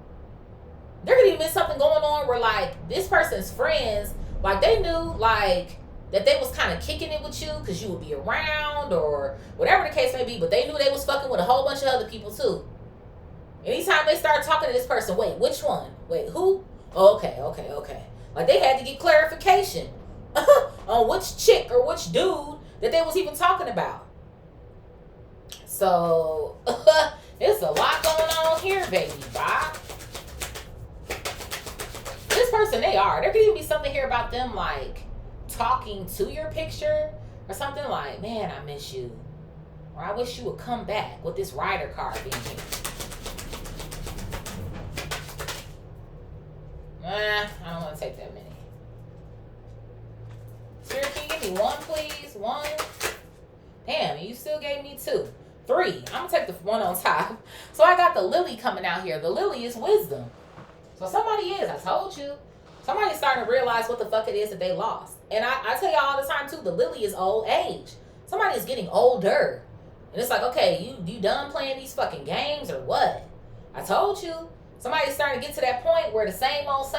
There could even be something going on where like this person's friends, like they knew like that they was kind of kicking it with you because you would be around or whatever the case may be, but they knew they was fucking with a whole bunch of other people too. Anytime they start talking to this person, wait, which one? Wait, who? Oh, okay. Like they had to get clarification on which chick or which dude that they was even talking about. So, there's a lot going on here, baby. Bob. This person, there could even be something here about them like talking to your picture or something like, man, I miss you, or I wish you would come back, with this rider card being here. I don't want to take that many. Spirit, can you give me one, please? One. Damn, you still gave me 2. 3. I'm gonna take the one on top. So I got the lily coming out here. The lily is wisdom. So somebody is, I told you. Somebody's starting to realize what the fuck it is that they lost. And I tell you all the time too, the lily is old age. Somebody is getting older. And it's like, okay, you done playing these fucking games or what? I told you. Somebody's starting to get to that point where the same old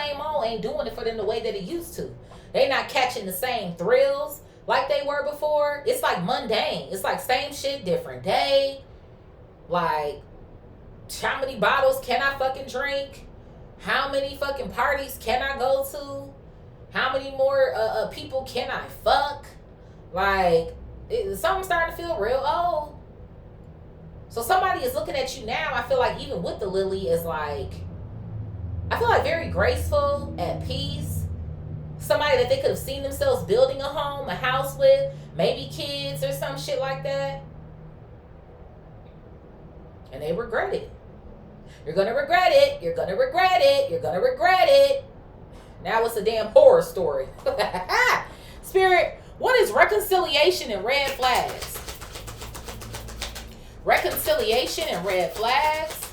ain't doing it for them the way that it used to. They not catching the same thrills like they were before. It's like mundane. It's like same shit, different day. Like, how many bottles can I fucking drink? How many fucking parties can I go to? How many more people can I fuck? Like, something's starting to feel real old. So somebody is looking at you now, I feel like even with the lily is like, I feel like very graceful, at peace. Somebody that they could have seen themselves building a home, a house with, maybe kids or some shit like that. And they regret it. You're going to regret it. You're going to regret it. You're going to regret it. Now it's a damn horror story. Spirit, what is reconciliation and red flags? Reconciliation and red flags.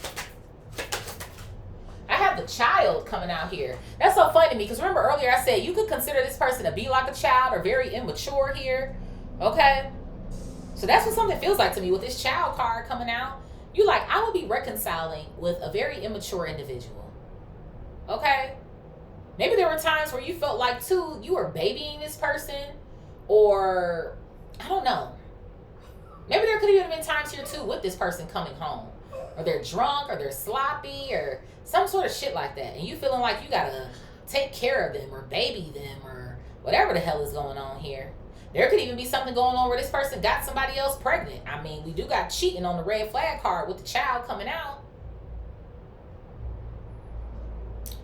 I have have the child coming out here. That's so funny to me because remember earlier I said you could consider this person to be like a child or very immature here. Okay? So that's what something feels like to me with this child card coming out. You like, I would be reconciling with a very immature individual. Okay? Maybe there were times where you felt like, too, you were babying this person. Or, I don't know. Maybe there could have even been times here, too, with this person coming home. Or they're drunk, or they're sloppy, or some sort of shit like that. And you feeling like you gotta take care of them, or baby them, or whatever the hell is going on here. There could even be something going on where this person got somebody else pregnant. I mean, we do got cheating on the red flag card with the child coming out.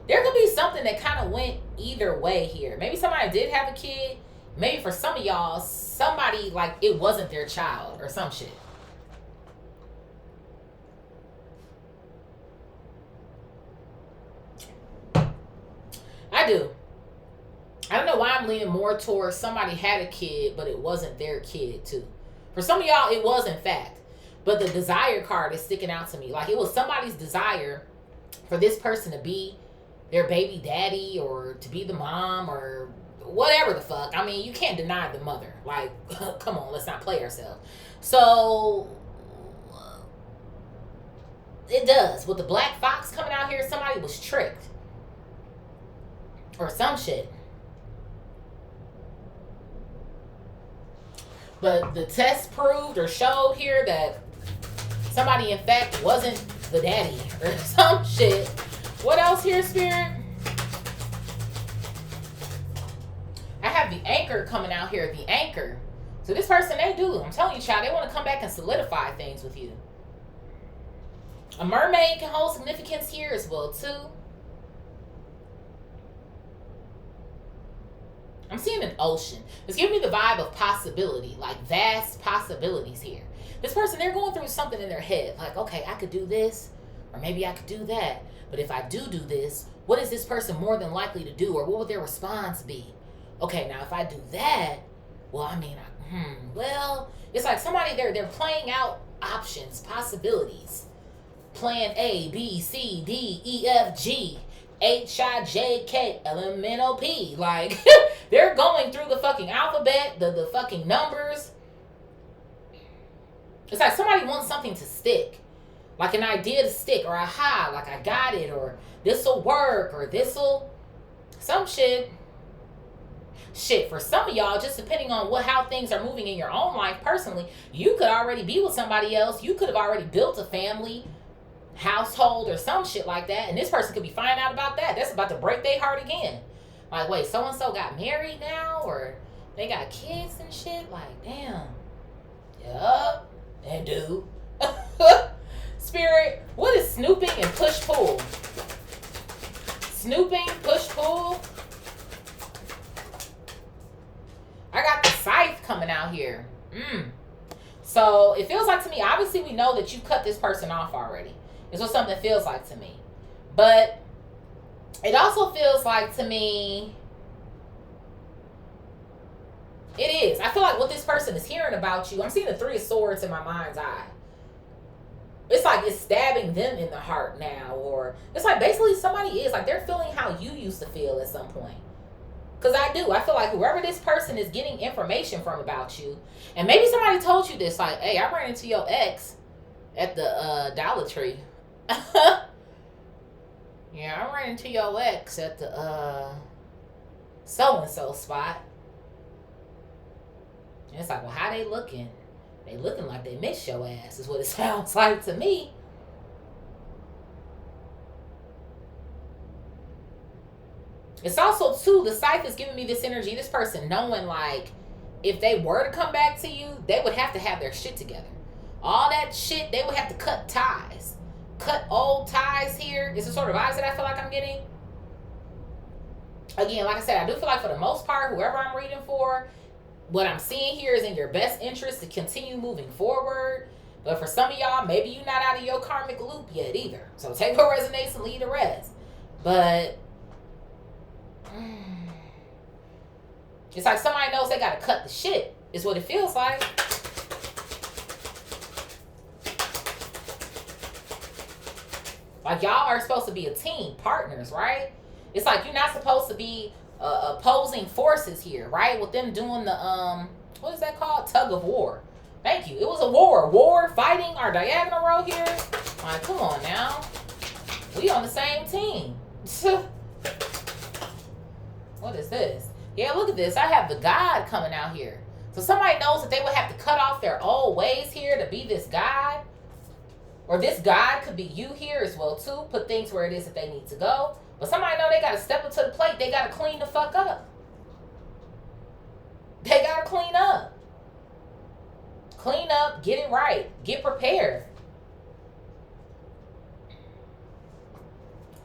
There could be something that kind of went either way here. Maybe somebody did have a kid. Maybe for some of y'all, somebody, like, it wasn't their child or some shit. I do. I don't know why I'm leaning more towards somebody had a kid, but it wasn't their kid, too. For some of y'all, it was, in fact. But the desire card is sticking out to me. Like, it was somebody's desire for this person to be their baby daddy or to be the mom or whatever the fuck. I mean, you can't deny the mother. Like, come on, let's not play ourselves. So, it does. With the black fox coming out here, somebody was tricked. Or some shit. But the test proved or showed here that somebody, in fact, wasn't the daddy or some shit. What else here, Spirit? I have the anchor coming out here. The anchor. So this person, they do. I'm telling you, child, they want to come back and solidify things with you. A mermaid can hold significance here as well, too. I'm seeing an ocean. It's giving me the vibe of possibility, like vast possibilities here. This person, they're going through something in their head. Like, okay, I could do this, or maybe I could do that. But if I do this, what is this person more than likely to do? Or what would their response be? Okay, now if I do that, well, I mean, well, it's like somebody, they're playing out options, possibilities. Plan A, B, C, D, E, F, G. H-I-J-K, L-M-N-O-P. Like, they're going through the fucking alphabet, the fucking numbers. It's like somebody wants something to stick. Like an idea to stick, or aha, like I got it, or this'll work, or this'll, some shit. Shit, for some of y'all, just depending on how things are moving in your own life personally, you could already be with somebody else. You could have already built a family, household, or some shit like that, and this person could be finding out about that. That's about to break their heart again. Like, wait, so-and-so got married now, or they got kids and shit? Like, damn. Yup. And do. Spirit, what is snooping and push-pull? Snooping, push-pull. I got the scythe coming out here. So, it feels like to me, obviously we know that you cut this person off already. Is what something feels like to me. But it also feels like to me, it is. I feel like what this person is hearing about you, I'm seeing the Three of Swords in my mind's eye. It's like it's stabbing them in the heart now. Or it's like basically somebody is, like they're feeling how you used to feel at some point. Because I do. I feel like whoever this person is getting information from about you, and maybe somebody told you this, like, hey, I ran into your ex at the Dollar Tree. Yeah, I ran into your ex at the so-and-so spot. And it's like, well, how they looking? They looking like they miss your ass is what it sounds like to me. It's also, too, the scythe is giving me this energy. This person knowing, like, if they were to come back to you, they would have to have their shit together. All that shit, they would have to cut ties. Cut old ties here. It's the sort of vibes that I feel like I'm getting. Again, like I said, I do feel like for the most part, whoever I'm reading for, what I'm seeing here is in your best interest to continue moving forward. But for some of y'all, maybe you're not out of your karmic loop yet either. So take what resonates and leave the rest. But it's like somebody knows they got to cut the shit, is what it feels like. Like, y'all are supposed to be a team, partners, right? It's like you're not supposed to be opposing forces here, right? With them doing the, what is that called? Tug of war. Thank you. It was a war. War, fighting, our diagonal row here. Like, come on now. We on the same team. What is this? Yeah, look at this. I have the God coming out here. So somebody knows that they would have to cut off their old ways here to be this God. Or this God could be you here as well too. Put things where it is that they need to go. But somebody know they got to step up to the plate. They got to clean the fuck up. They got to clean up. Clean up. Get it right. Get prepared.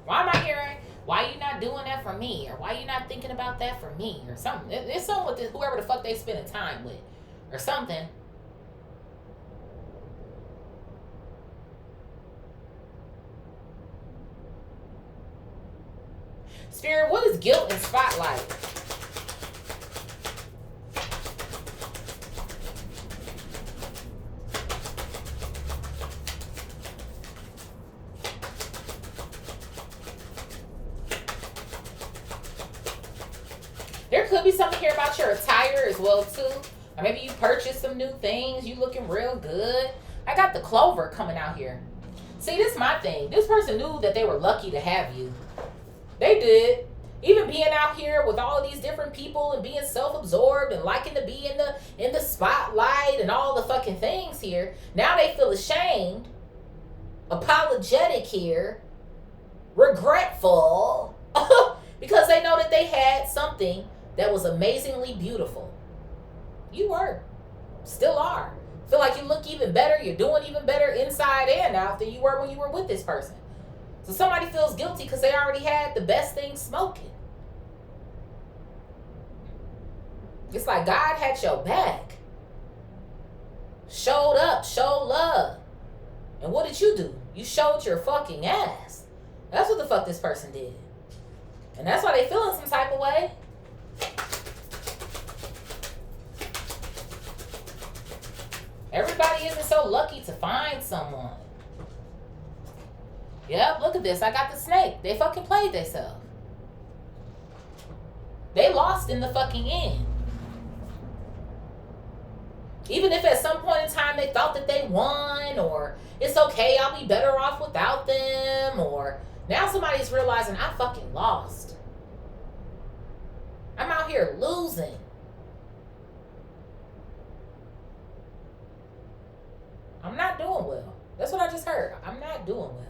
Why am I hearing, why you not doing that for me? Or why you not thinking about that for me? Or something. It's something with this, whoever the fuck they spending time with. Or something. Spirit, what is guilt and spotlight? There could be something here about your attire as well too. Or maybe you purchased some new things. You looking real good. I got the clover coming out here. See, this is my thing. This person knew that they were lucky to have you. They did. Even being out here with all of these different people and being self-absorbed and liking to be in the spotlight and all the fucking things here. Now they feel ashamed, apologetic here, regretful, because they know that they had something that was amazingly beautiful. You were. Still are. Feel like you look even better. You're doing even better inside and out than you were when you were with this person. So somebody feels guilty because they already had the best thing smoking. It's like God had your back. Showed up, showed love. And what did you do? You showed your fucking ass. That's what the fuck this person did. And that's why they feeling some type of way. Everybody isn't so lucky to find someone. Yep, look at this. I got the snake. They fucking played themselves. They lost in the fucking end. Even if at some point in time they thought that they won, or it's okay, I'll be better off without them, or now somebody's realizing I fucking lost. I'm out here losing. I'm not doing well. That's what I just heard. I'm not doing well.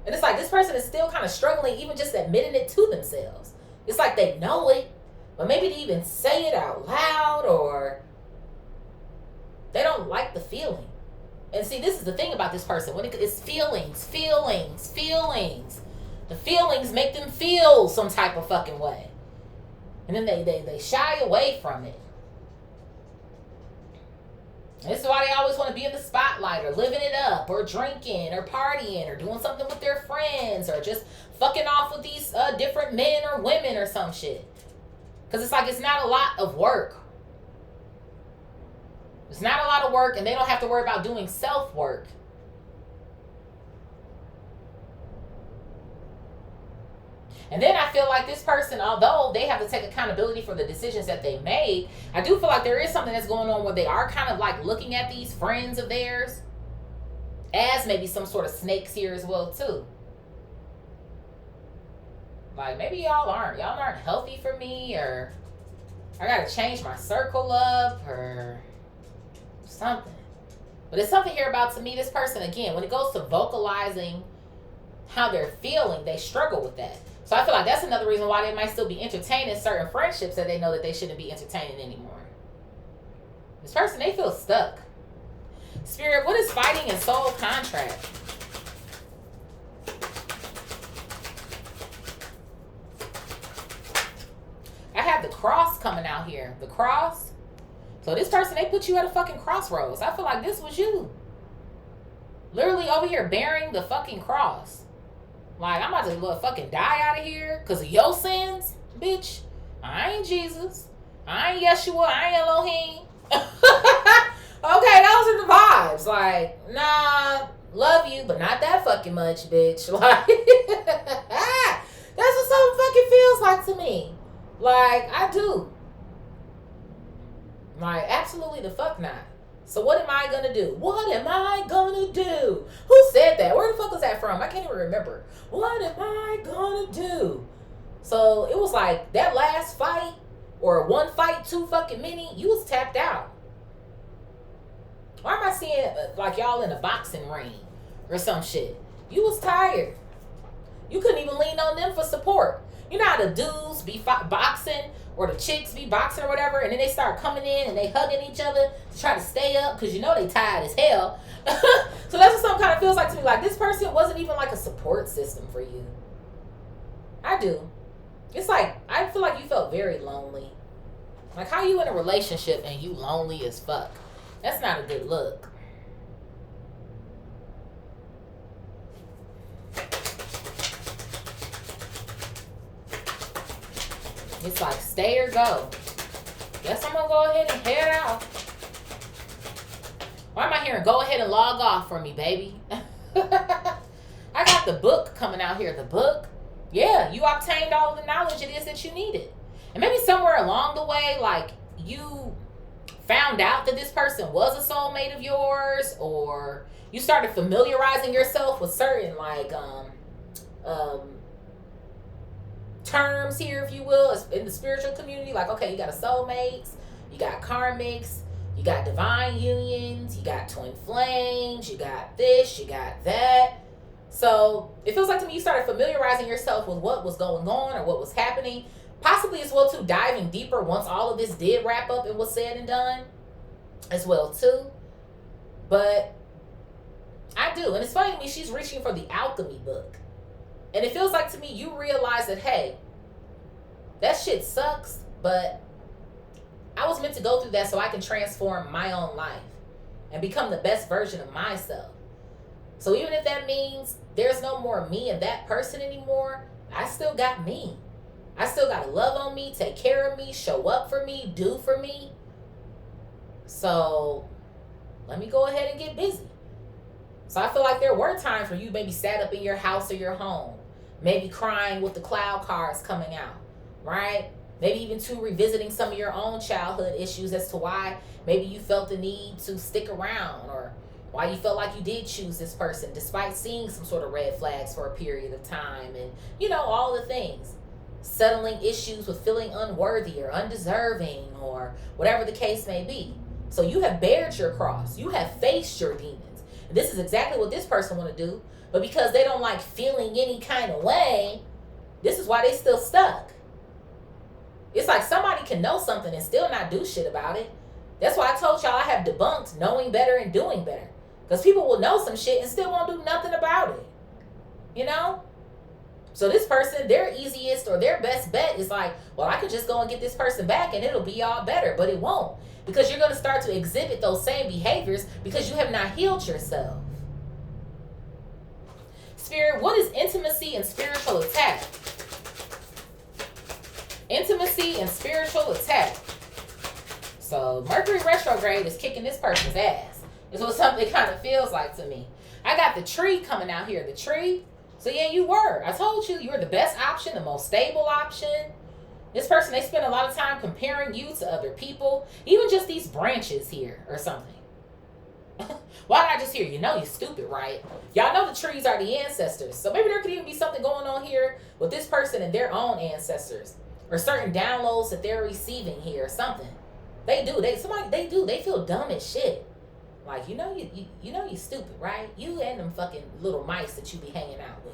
And it's like this person is still kind of struggling, even just admitting it to themselves. It's like they know it, but maybe they even say it out loud, or they don't like the feeling. And see, this is the thing about this person. When it's feelings. The feelings make them feel some type of fucking way. And then they shy away from it. This is why they always want to be in the spotlight, or living it up, or drinking, or partying, or doing something with their friends, or just fucking off with these different men or women or some shit. Because it's like it's not a lot of work. It's not a lot of work, and they don't have to worry about doing self-work. And then I feel like this person, although they have to take accountability for the decisions that they made, I do feel like there is something that's going on where they are kind of like looking at these friends of theirs as maybe some sort of snakes here as well too. Like, maybe y'all aren't healthy for me, or I gotta change my circle up, or something. But there's something here about, to me, this person, again, when it goes to vocalizing how they're feeling, they struggle with that. So I feel like that's another reason why they might still be entertaining certain friendships that they know that they shouldn't be entertaining anymore. This person, they feel stuck. Spirit, what is fighting and soul contract? I have the cross coming out here. The cross. So this person, they put you at a fucking crossroads. I feel like this was you. Literally over here bearing the fucking cross. Like, I'm about to fucking die out of here because of your sins, bitch. I ain't Jesus. I ain't Yeshua. I ain't Elohim. Okay, those are the vibes. Like, nah, love you, but not that fucking much, bitch. Like, that's what something fucking feels like to me. Like, I do. Like, absolutely the fuck not. So what am I gonna do? What am I gonna do? Who said that? Where the fuck was that from? I can't even remember. What am I gonna do? So it was like that last fight, or one fight too fucking many, you was tapped out. Why am I seeing like y'all in a boxing ring or some shit? You was tired. You couldn't even lean on them for support. You know how the dudes be boxing, or the chicks be boxing or whatever, and then they start coming in and they hugging each other to try to stay up because you know they tired as hell. So that's what something kind of feels like to me. Like, this person wasn't even like a support system for you. I do. It's like, I feel like you felt very lonely. Like, how you in a relationship and you lonely as fuck? That's not a good look. It's like, stay or go. Guess I'm gonna go ahead and head out. Why am I hearing go ahead and log off for me, baby? I got the book coming out here. The book. Yeah, you obtained all the knowledge it is that you needed. And maybe somewhere along the way, like, you found out that this person was a soulmate of yours, or you started familiarizing yourself with certain, like, terms here, if you will, in the spiritual community. Like, okay, you got a soulmates, you got karmics, you got divine unions, you got twin flames, you got this, you got that. So it feels like to me you started familiarizing yourself with what was going on or what was happening, possibly as well too diving deeper once all of this did wrap up and was said and done as well too. But I do, and it's funny to me, she's reaching for the alchemy book. And it feels like to me you realize that, hey, that shit sucks, but I was meant to go through that so I can transform my own life and become the best version of myself. So even if that means there's no more me and that person anymore, I still got me. I still got to love on me, take care of me, show up for me, do for me. So let me go ahead and get busy. So I feel like there were times where you maybe sat up in your house or your home, maybe crying with the cloud cards coming out, right? Maybe even to revisiting some of your own childhood issues as to why maybe you felt the need to stick around, or why you felt like you did choose this person despite seeing some sort of red flags for a period of time, and, you know, all the things. Settling issues with feeling unworthy or undeserving, or whatever the case may be. So you have bared your cross. You have faced your demons. And this is exactly what this person want to do. But because they don't like feeling any kind of way, this is why they still stuck. It's like somebody can know something and still not do shit about it. That's why I told y'all I have debunked knowing better and doing better. Because people will know some shit and still won't do nothing about it. You know? So this person, their easiest or their best bet is like, well, I could just go and get this person back and it'll be all better. But it won't. Because you're going to start to exhibit those same behaviors because you have not healed yourself. Spirit, what is intimacy and spiritual attack? Intimacy and spiritual attack. So Mercury retrograde is kicking this person's ass. Is what something kind of feels like to me. I got the tree coming out here. The tree. So yeah, you were. I told you were the best option, the most stable option. This person, they spend a lot of time comparing you to other people. Even just these branches here or something. Why did I just hear, you know you stupid, right? Y'all know the trees are the ancestors. So maybe there could even be something going on here with this person and their own ancestors. Or certain downloads that they're receiving here or something. They do. They feel dumb as shit. Like, you know you stupid, right? You and them fucking little mice that you be hanging out with.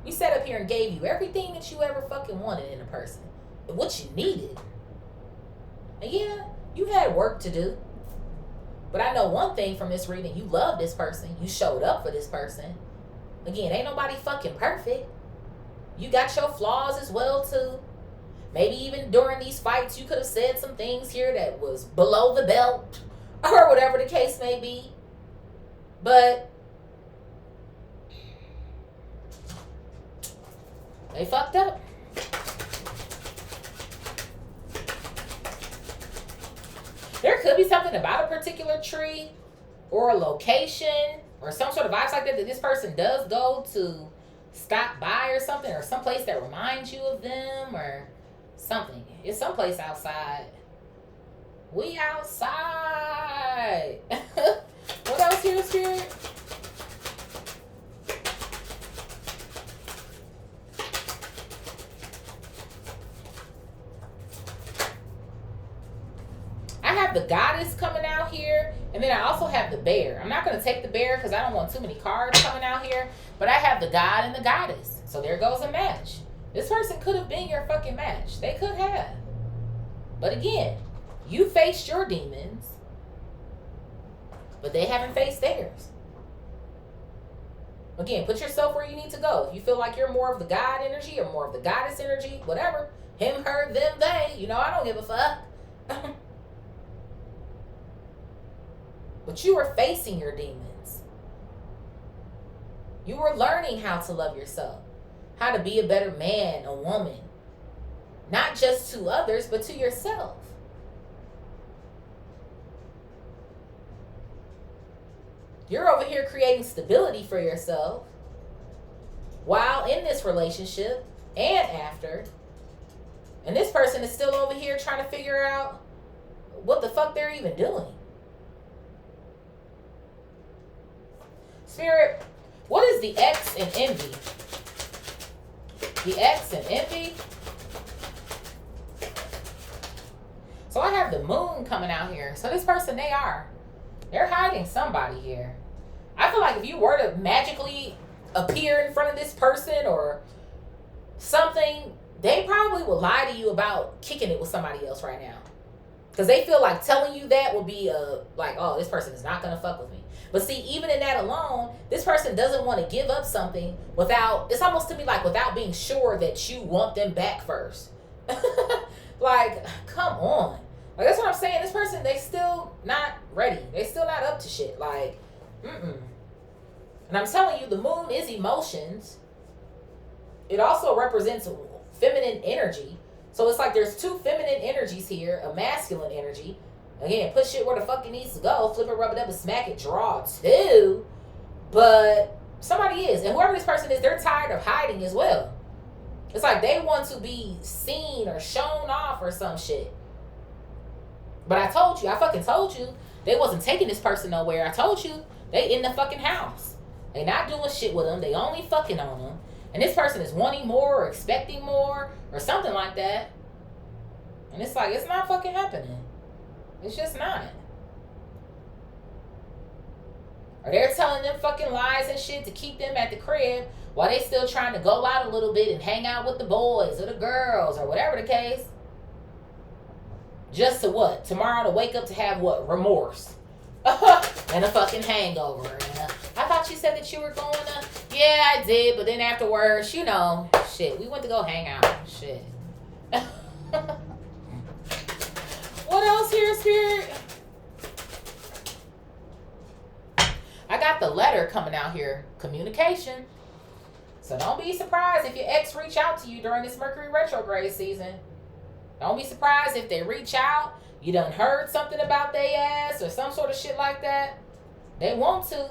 We sat up here and gave you everything that you ever fucking wanted in a person. And what you needed. And yeah, you had work to do. But I know one thing from this reading. You love this person. You showed up for this person. Again, ain't nobody fucking perfect. You got your flaws as well too. Maybe even during these fights, you could have said some things here that was below the belt. Or whatever the case may be. But they fucked up. There could be something about a particular tree or a location or some sort of vibes like that this person does go to stop by or something, or someplace that reminds you of them or something. It's someplace outside. We outside. What else here, Spirit? I have the goddess coming out here, and then I also have the bear. I'm not going to take the bear because I don't want too many cards coming out here, but I have the god and the goddess. So there goes a match. This person could have been your fucking match. They could have. But again, you faced your demons, but they haven't faced theirs. Again, put yourself where you need to go. If you feel like you're more of the god energy or more of the goddess energy, whatever. Him, her, them, they. You know, I don't give a fuck. But you were facing your demons. You were learning how to love yourself. How to be a better man, a woman. Not just to others, but to yourself. You're over here creating stability for yourself while in this relationship and after. And this person is still over here trying to figure out what the fuck they're even doing. Spirit, what is the X and envy? The X and envy. So I have the moon coming out here. So this person, they're hiding somebody here. I feel like if you were to magically appear in front of this person or something, they probably would lie to you about kicking it with somebody else right now. Because they feel like telling you that would be like, oh, this person is not going to fuck with me. But see, even in that alone, this person doesn't want to give up something without, it's almost to me like without being sure that you want them back first. Like, come on. Like, that's what I'm saying. This person, they still not ready. They still not up to shit. Like, And I'm telling you, the moon is emotions. It also represents feminine energy. So it's like there's two feminine energies here, a masculine energy. Again, put shit where the fuck it needs to go. Flip it, rub it up, and smack it. Draw two. But somebody is. And whoever this person is, they're tired of hiding as well. It's like they want to be seen or shown off or some shit. But I fucking told you, they wasn't taking this person nowhere. I told you, they in the fucking house. They not doing shit with them. They only fucking on them. And this person is wanting more or expecting more or something like that. And it's like, it's not fucking happening. It's just not. Or they're telling them fucking lies and shit to keep them at the crib while they still trying to go out a little bit and hang out with the boys or the girls or whatever the case. Just to what? Tomorrow to wake up to have what? Remorse. And a fucking hangover. And I thought you said that you were going to... Yeah, I did. But then afterwards, you know, shit. We went to go hang out. Shit. What else here, Spirit? I got the letter coming out here. Communication. So don't be surprised if your ex reach out to you during this Mercury retrograde season. Don't be surprised if they reach out. You done heard something about their ass or some sort of shit like that. They want to.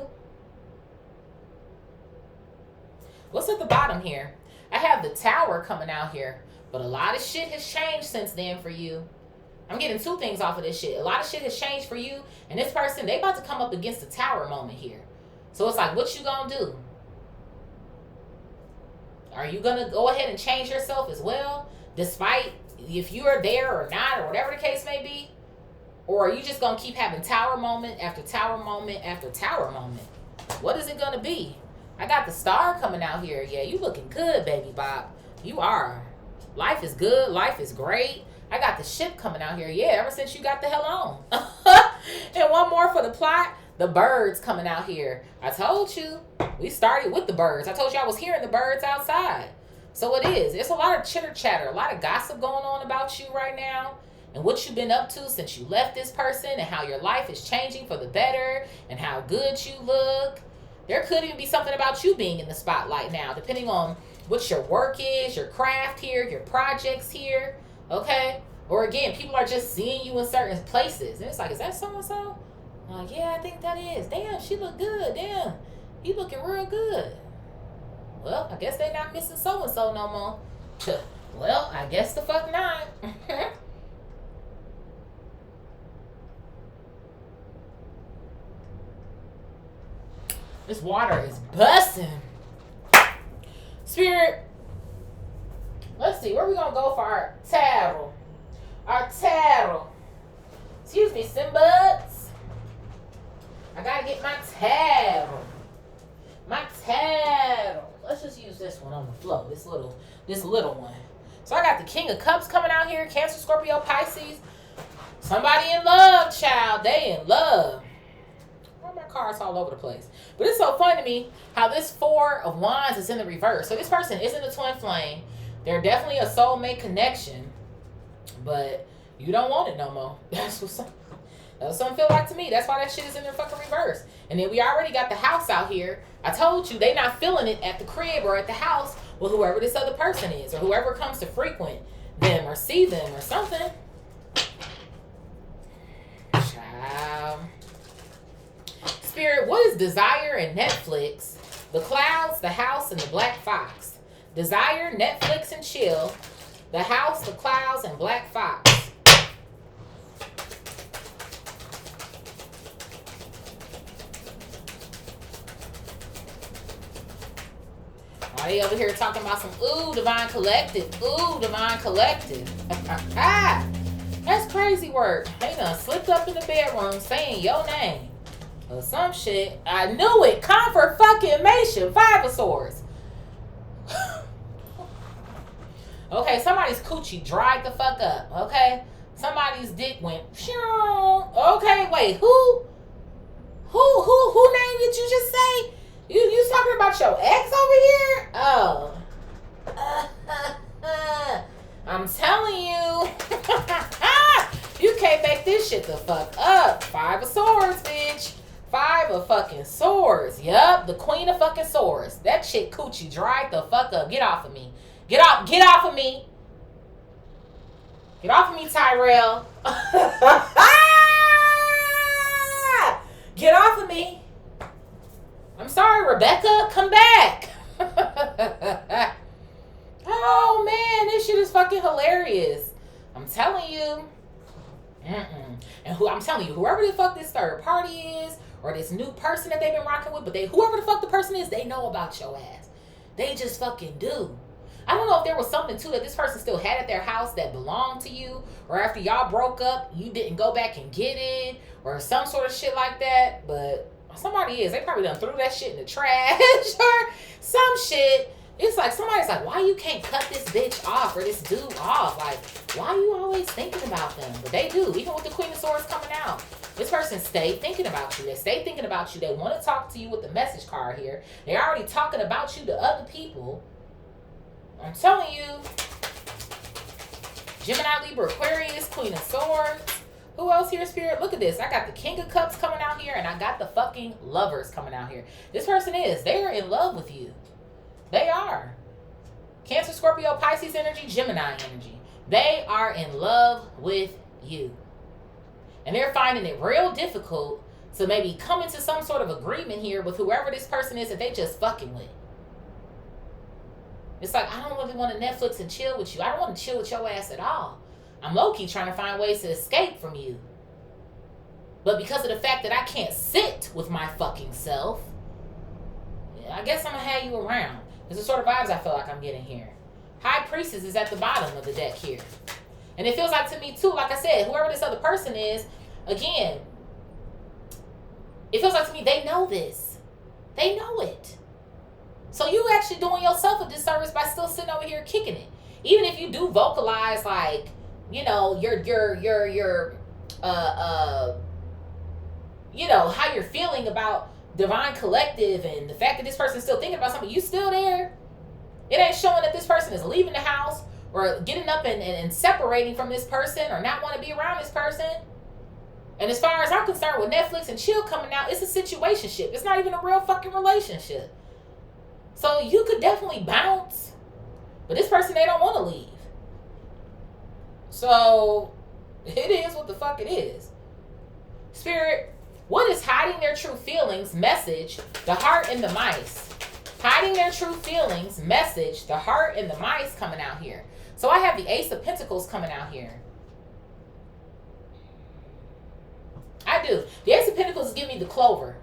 What's at the bottom here? I have the Tower coming out here. But a lot of shit has changed since then for you. I'm getting two things off of this shit. A lot of shit has changed for you. And this person, they about to come up against the Tower moment here. So it's like, what you gonna do? Are you gonna go ahead and change yourself as well? Despite if you are there or not, or whatever the case may be? Or are you just gonna keep having Tower moment after Tower moment after Tower moment? What is it gonna be? I got the Star coming out here. Yeah, you looking good, baby Bob. You are. Life is good. Life is great. I got the Ship coming out here. Yeah, ever since you got the hell on. And one more for the plot. The birds coming out here. I told you. We started with the birds. I told you I was hearing the birds outside. So it is. It's a lot of chitter chatter. A lot of gossip going on about you right now. And what you've been up to since you left this person. And how your life is changing for the better. And how good you look. There could even be something about you being in the spotlight now. Depending on what your work is. Your craft here. Your projects here. Okay? Or again, people are just seeing you in certain places. And it's like, is that so-and-so? Like, yeah, I think that is. Damn, she look good. Damn, he looking real good. Well, I guess they not missing so-and-so no more. Well, I guess the fuck not. This water is busting. Spirit, let's see, where we gonna go for our tarot? Our tarot. Excuse me, Simbuds. I gotta get my tarot. My tarot. Let's just use this one on the flow. This little one. So I got the King of Cups coming out here. Cancer, Scorpio, Pisces. Somebody in love, child. They in love. Why are my cards all over the place? But it's so fun to me how this Four of Wands is in the reverse. So this person isn't a twin flame. They're definitely a soulmate connection. But you don't want it no more. That's what something feel like to me. That's why that shit is in their fucking reverse. And then we already got the house out here. I told you, they not feeling it at the crib or at the house with whoever this other person is, or whoever comes to frequent them or see them or something. Child. Spirit, what is desire and Netflix? The clouds, the house, and the black fox. Desire, Netflix, and chill. The house, the clouds, and black fox. Are they over here talking about some, ooh, divine collective. Ooh, divine collective. That's crazy work. They done slipped up in the bedroom saying your name. Or some shit. I knew it. Confirmation. 5 of Swords. Okay, somebody's coochie dried the fuck up. Okay? Somebody's dick went. Okay, wait. Who name did you just say? You talking about your ex over here? Oh. I'm telling you. You can't make this shit the fuck up. 5 of Swords, bitch. 5 of fucking Swords. Yup, the Queen of fucking Swords. That shit coochie dried the fuck up. Get off of me. Get off of me. Get off of me, Tyrell. Get off of me. I'm sorry, Rebecca. Come back. Oh, man. This shit is fucking hilarious. I'm telling you. And I'm telling you, whoever the fuck this third party is, or this new person that they've been rocking with, but whoever the fuck the person is, they know about your ass. They just fucking do. I don't know if there was something, too, that this person still had at their house that belonged to you, or after y'all broke up, you didn't go back and get it, or some sort of shit like that, but somebody is. They probably done threw that shit in the trash, or some shit. It's like somebody's like, why you can't cut this bitch off, or this dude off? Like, why are you always thinking about them? But they do, even with the Queen of Swords coming out. This person stayed thinking about you. They stay thinking about you. They want to talk to you with the message card here. They're already talking about you to other people. I'm telling you. Gemini, Libra, Aquarius, Queen of Swords. Who else here, Spirit? Look at this. I got the King of Cups coming out here, and I got the fucking Lovers coming out here. This person is. They're in love with you. They are. Cancer, Scorpio, Pisces energy, Gemini energy. They are in love with you. And they're finding it real difficult to maybe come into some sort of agreement here with whoever this person is that they just fucking with. It's like, I don't really want to Netflix and chill with you. I don't want to chill with your ass at all. I'm low-key trying to find ways to escape from you. But because of the fact that I can't sit with my fucking self, I guess I'm going to have you around. It's the sort of vibes I feel like I'm getting here. High Priestess is at the bottom of the deck here. And it feels like to me, too, like I said, whoever this other person is, again, it feels like to me they know this. They know it. So you actually doing yourself a disservice by still sitting over here kicking it. Even if you do vocalize, like, you know, you know, how you're feeling about divine collective and the fact that this person's still thinking about something, you still there. It ain't showing that this person is leaving the house or getting up and separating from this person or not want to be around this person. And as far as I'm concerned, with Netflix and chill coming out, it's a situationship. It's not even a real fucking relationship. So you could definitely bounce, but this person, they don't want to leave. So it is what the fuck it is. Spirit, What is hiding their true feelings? Message, the heart and the mice. Hiding their true feelings, message, the heart and the mice coming out here. So I have the Ace of Pentacles coming out here. I do. The Ace of Pentacles is giving me the Clover.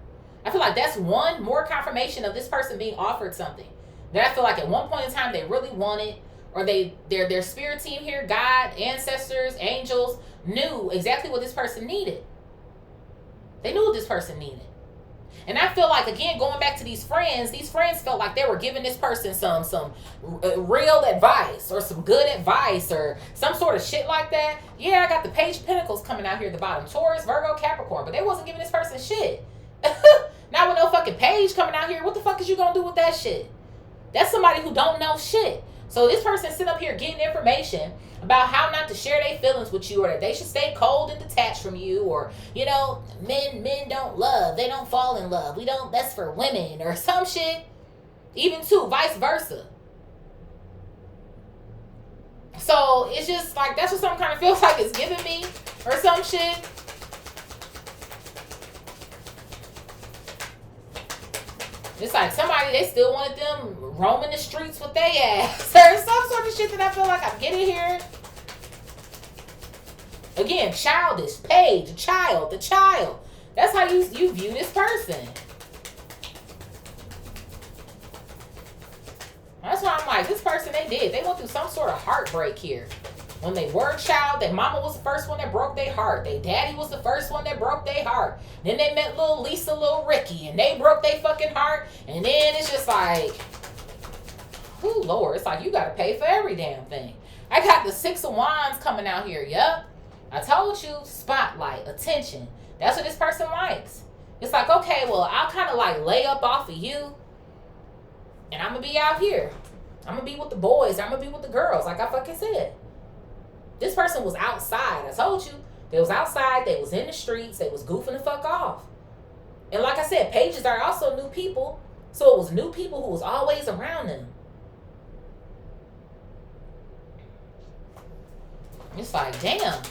I feel like that's one more confirmation of this person being offered something that I feel like at one point in time they really wanted, or their spirit team here, God, ancestors, angels, knew exactly what this person needed. They knew what this person needed. And I feel like, again, going back to these friends felt like they were giving this person some real advice or some good advice or some sort of shit like that. Yeah, I got the Page of Pentacles coming out here at the bottom. Taurus, Virgo, Capricorn. But they wasn't giving this person shit. Not with no fucking page coming out here. What the fuck is you gonna do with that shit? That's somebody who don't know shit. So this person sitting up here getting information about how not to share their feelings with you, or that they should stay cold and detached from you, or, you know, men don't love, they don't fall in love, that's for women, or some shit. Even too, vice versa. So it's just like, that's what something kind of feels like it's giving me, or some shit. It's like somebody, they still wanted them roaming the streets with their ass. Or some sort of shit that I feel like I'm getting here. Again, childish, Page, the child. That's how you view this person. That's why I'm like, this person, they went through some sort of heartbreak here. When they were a child, their mama was the first one that broke their heart. Their daddy was the first one that broke their heart. Then they met little Lisa, little Ricky, and they broke their fucking heart. And then it's just like, oh Lord, it's like you gotta pay for every damn thing. I got the Six of Wands coming out here. Yup. I told you, spotlight, attention. That's what this person likes. It's like, okay, well, I'll kind of like lay up off of you, and I'm gonna be out here. I'm gonna be with the boys. I'm gonna be with the girls, like I fucking said. This person was outside. I told you. They was outside. They was in the streets. They was goofing the fuck off. And like I said, pages are also new people. So it was new people who was always around them. It's like, damn.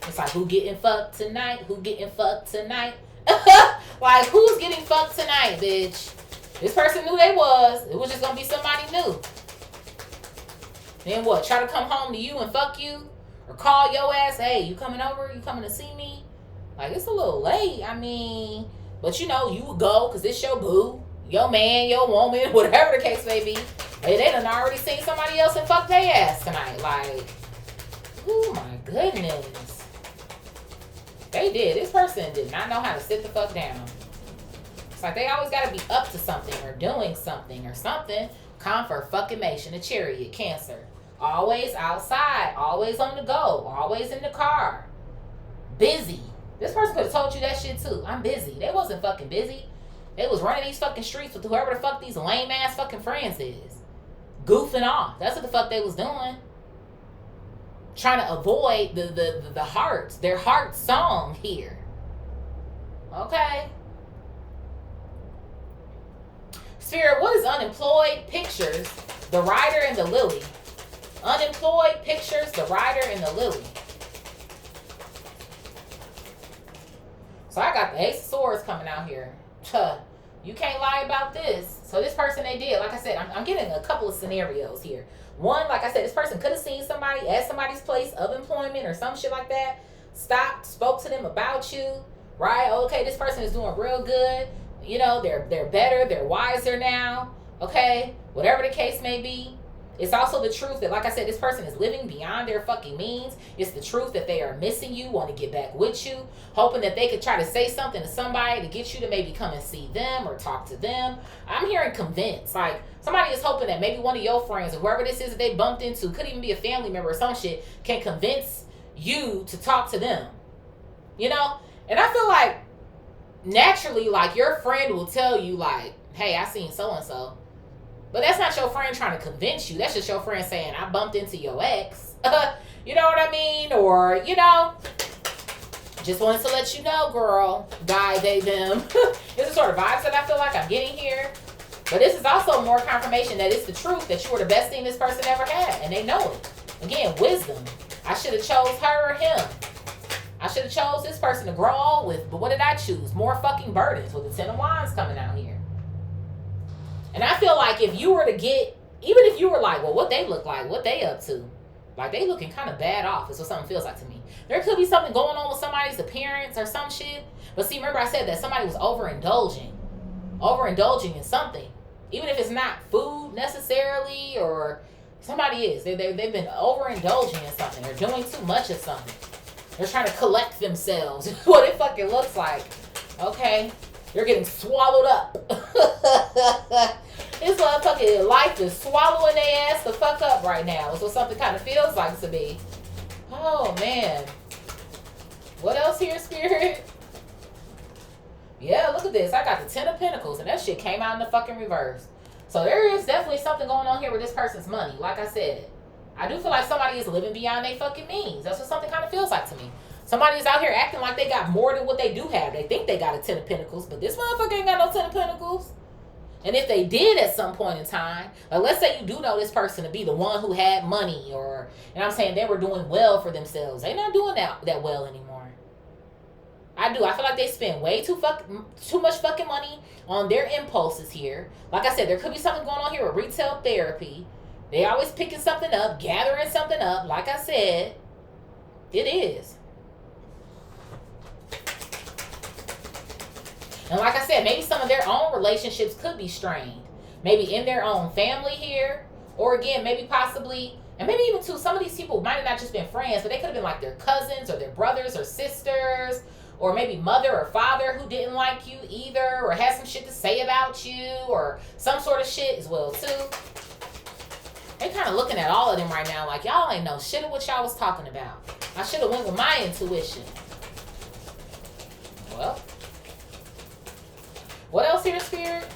It's like, who getting fucked tonight? Who getting fucked tonight? Like, who's getting fucked tonight, bitch? This person knew they was. It was just gonna be somebody new. Then what? Try to come home to you and fuck you? Or call your ass, hey, you coming over? You coming to see me? Like, it's a little late. I mean, but you know, you would go because it's your boo, your man, your woman, whatever the case may be. Hey, they done already seen somebody else and fuck their ass tonight. Like, oh my goodness. They did. This person did not know how to sit the fuck down. It's like they always got to be up to something or doing something or something. Confirmation, a Chariot, Cancer. Always outside, always on the go, always in the car. Busy. This person could have told you that shit too. I'm busy. They wasn't fucking busy. They was running these fucking streets with whoever the fuck these lame ass fucking friends is. Goofing off. That's what the fuck they was doing. Trying to avoid the heart, their heart song here. Okay. Spirit, what is unemployed? Pictures, the rider and the lily. Unemployed, pictures, the rider and the lily. So I got the Ace of Swords coming out here. You can't lie about this. So this person, they did. Like I said, I'm getting a couple of scenarios here. One, like I said, this person could have seen somebody at somebody's place of employment or some shit like that. Stopped, spoke to them about you. Right? Okay, this person is doing real good. You know, they're better, they're wiser now, okay? Whatever the case may be. It's also the truth that, like I said, this person is living beyond their fucking means. It's the truth that they are missing you, want to get back with you, hoping that they could try to say something to somebody to get you to maybe come and see them or talk to them. I'm hearing convinced. Like, somebody is hoping that maybe one of your friends or whoever this is that they bumped into, could even be a family member or some shit, can convince you to talk to them. You know? And I feel like, naturally, like, your friend will tell you, like, hey, I seen so-and-so. But that's not your friend trying to convince you. That's just your friend saying, I bumped into your ex. You know what I mean? Or, you know, just wanted to let you know, girl, guy, they, them. It's the sort of vibes that I feel like I'm getting here. But this is also more confirmation that it's the truth, that you were the best thing this person ever had. And they know it. Again, wisdom. I should have chose her or him. I should have chose this person to grow old with, but what did I choose? More fucking burdens with the Ten of Wands coming out here. And I feel like if you were to get, even if you were like, well, what they look like, what they up to, like they looking kind of bad off is what something feels like to me. There could be something going on with somebody's appearance or some shit. But see, remember I said that somebody was overindulging in something. Even if it's not food necessarily, or somebody is. They've been overindulging in something. They're doing too much of something. They're trying to collect themselves. What it fucking looks like. Okay? You're getting swallowed up. This motherfucking life is swallowing their ass the fuck up right now. That's what something kind of feels like to me. Oh, man. What else here, Spirit? Yeah, look at this. I got the Ten of Pentacles, and that shit came out in the fucking reverse. So there is definitely something going on here with this person's money. Like I said, I do feel like somebody is living beyond their fucking means. That's what something kind of feels like to me. Somebody is out here acting like they got more than what they do have. They think they got a Ten of Pentacles, but this motherfucker ain't got no Ten of Pentacles. And if they did at some point in time, like let's say you do know this person to be the one who had money, or, and I'm saying they were doing well for themselves. They not doing that well anymore. I do. I feel like they spend way too much fucking money on their impulses here. Like I said, there could be something going on here with retail therapy. They always picking something up, gathering something up. Like I said, it is. And like I said, maybe some of their own relationships could be strained. Maybe in their own family here. Or again, maybe possibly, and maybe even too, some of these people might have not just been friends, but they could have been like their cousins or their brothers or sisters. Or maybe mother or father who didn't like you either, or had some shit to say about you, or some sort of shit as well too. They kind of looking at all of them right now like, y'all ain't know shit of what y'all was talking about. I should have went with my intuition. Well, what else here, Spirit?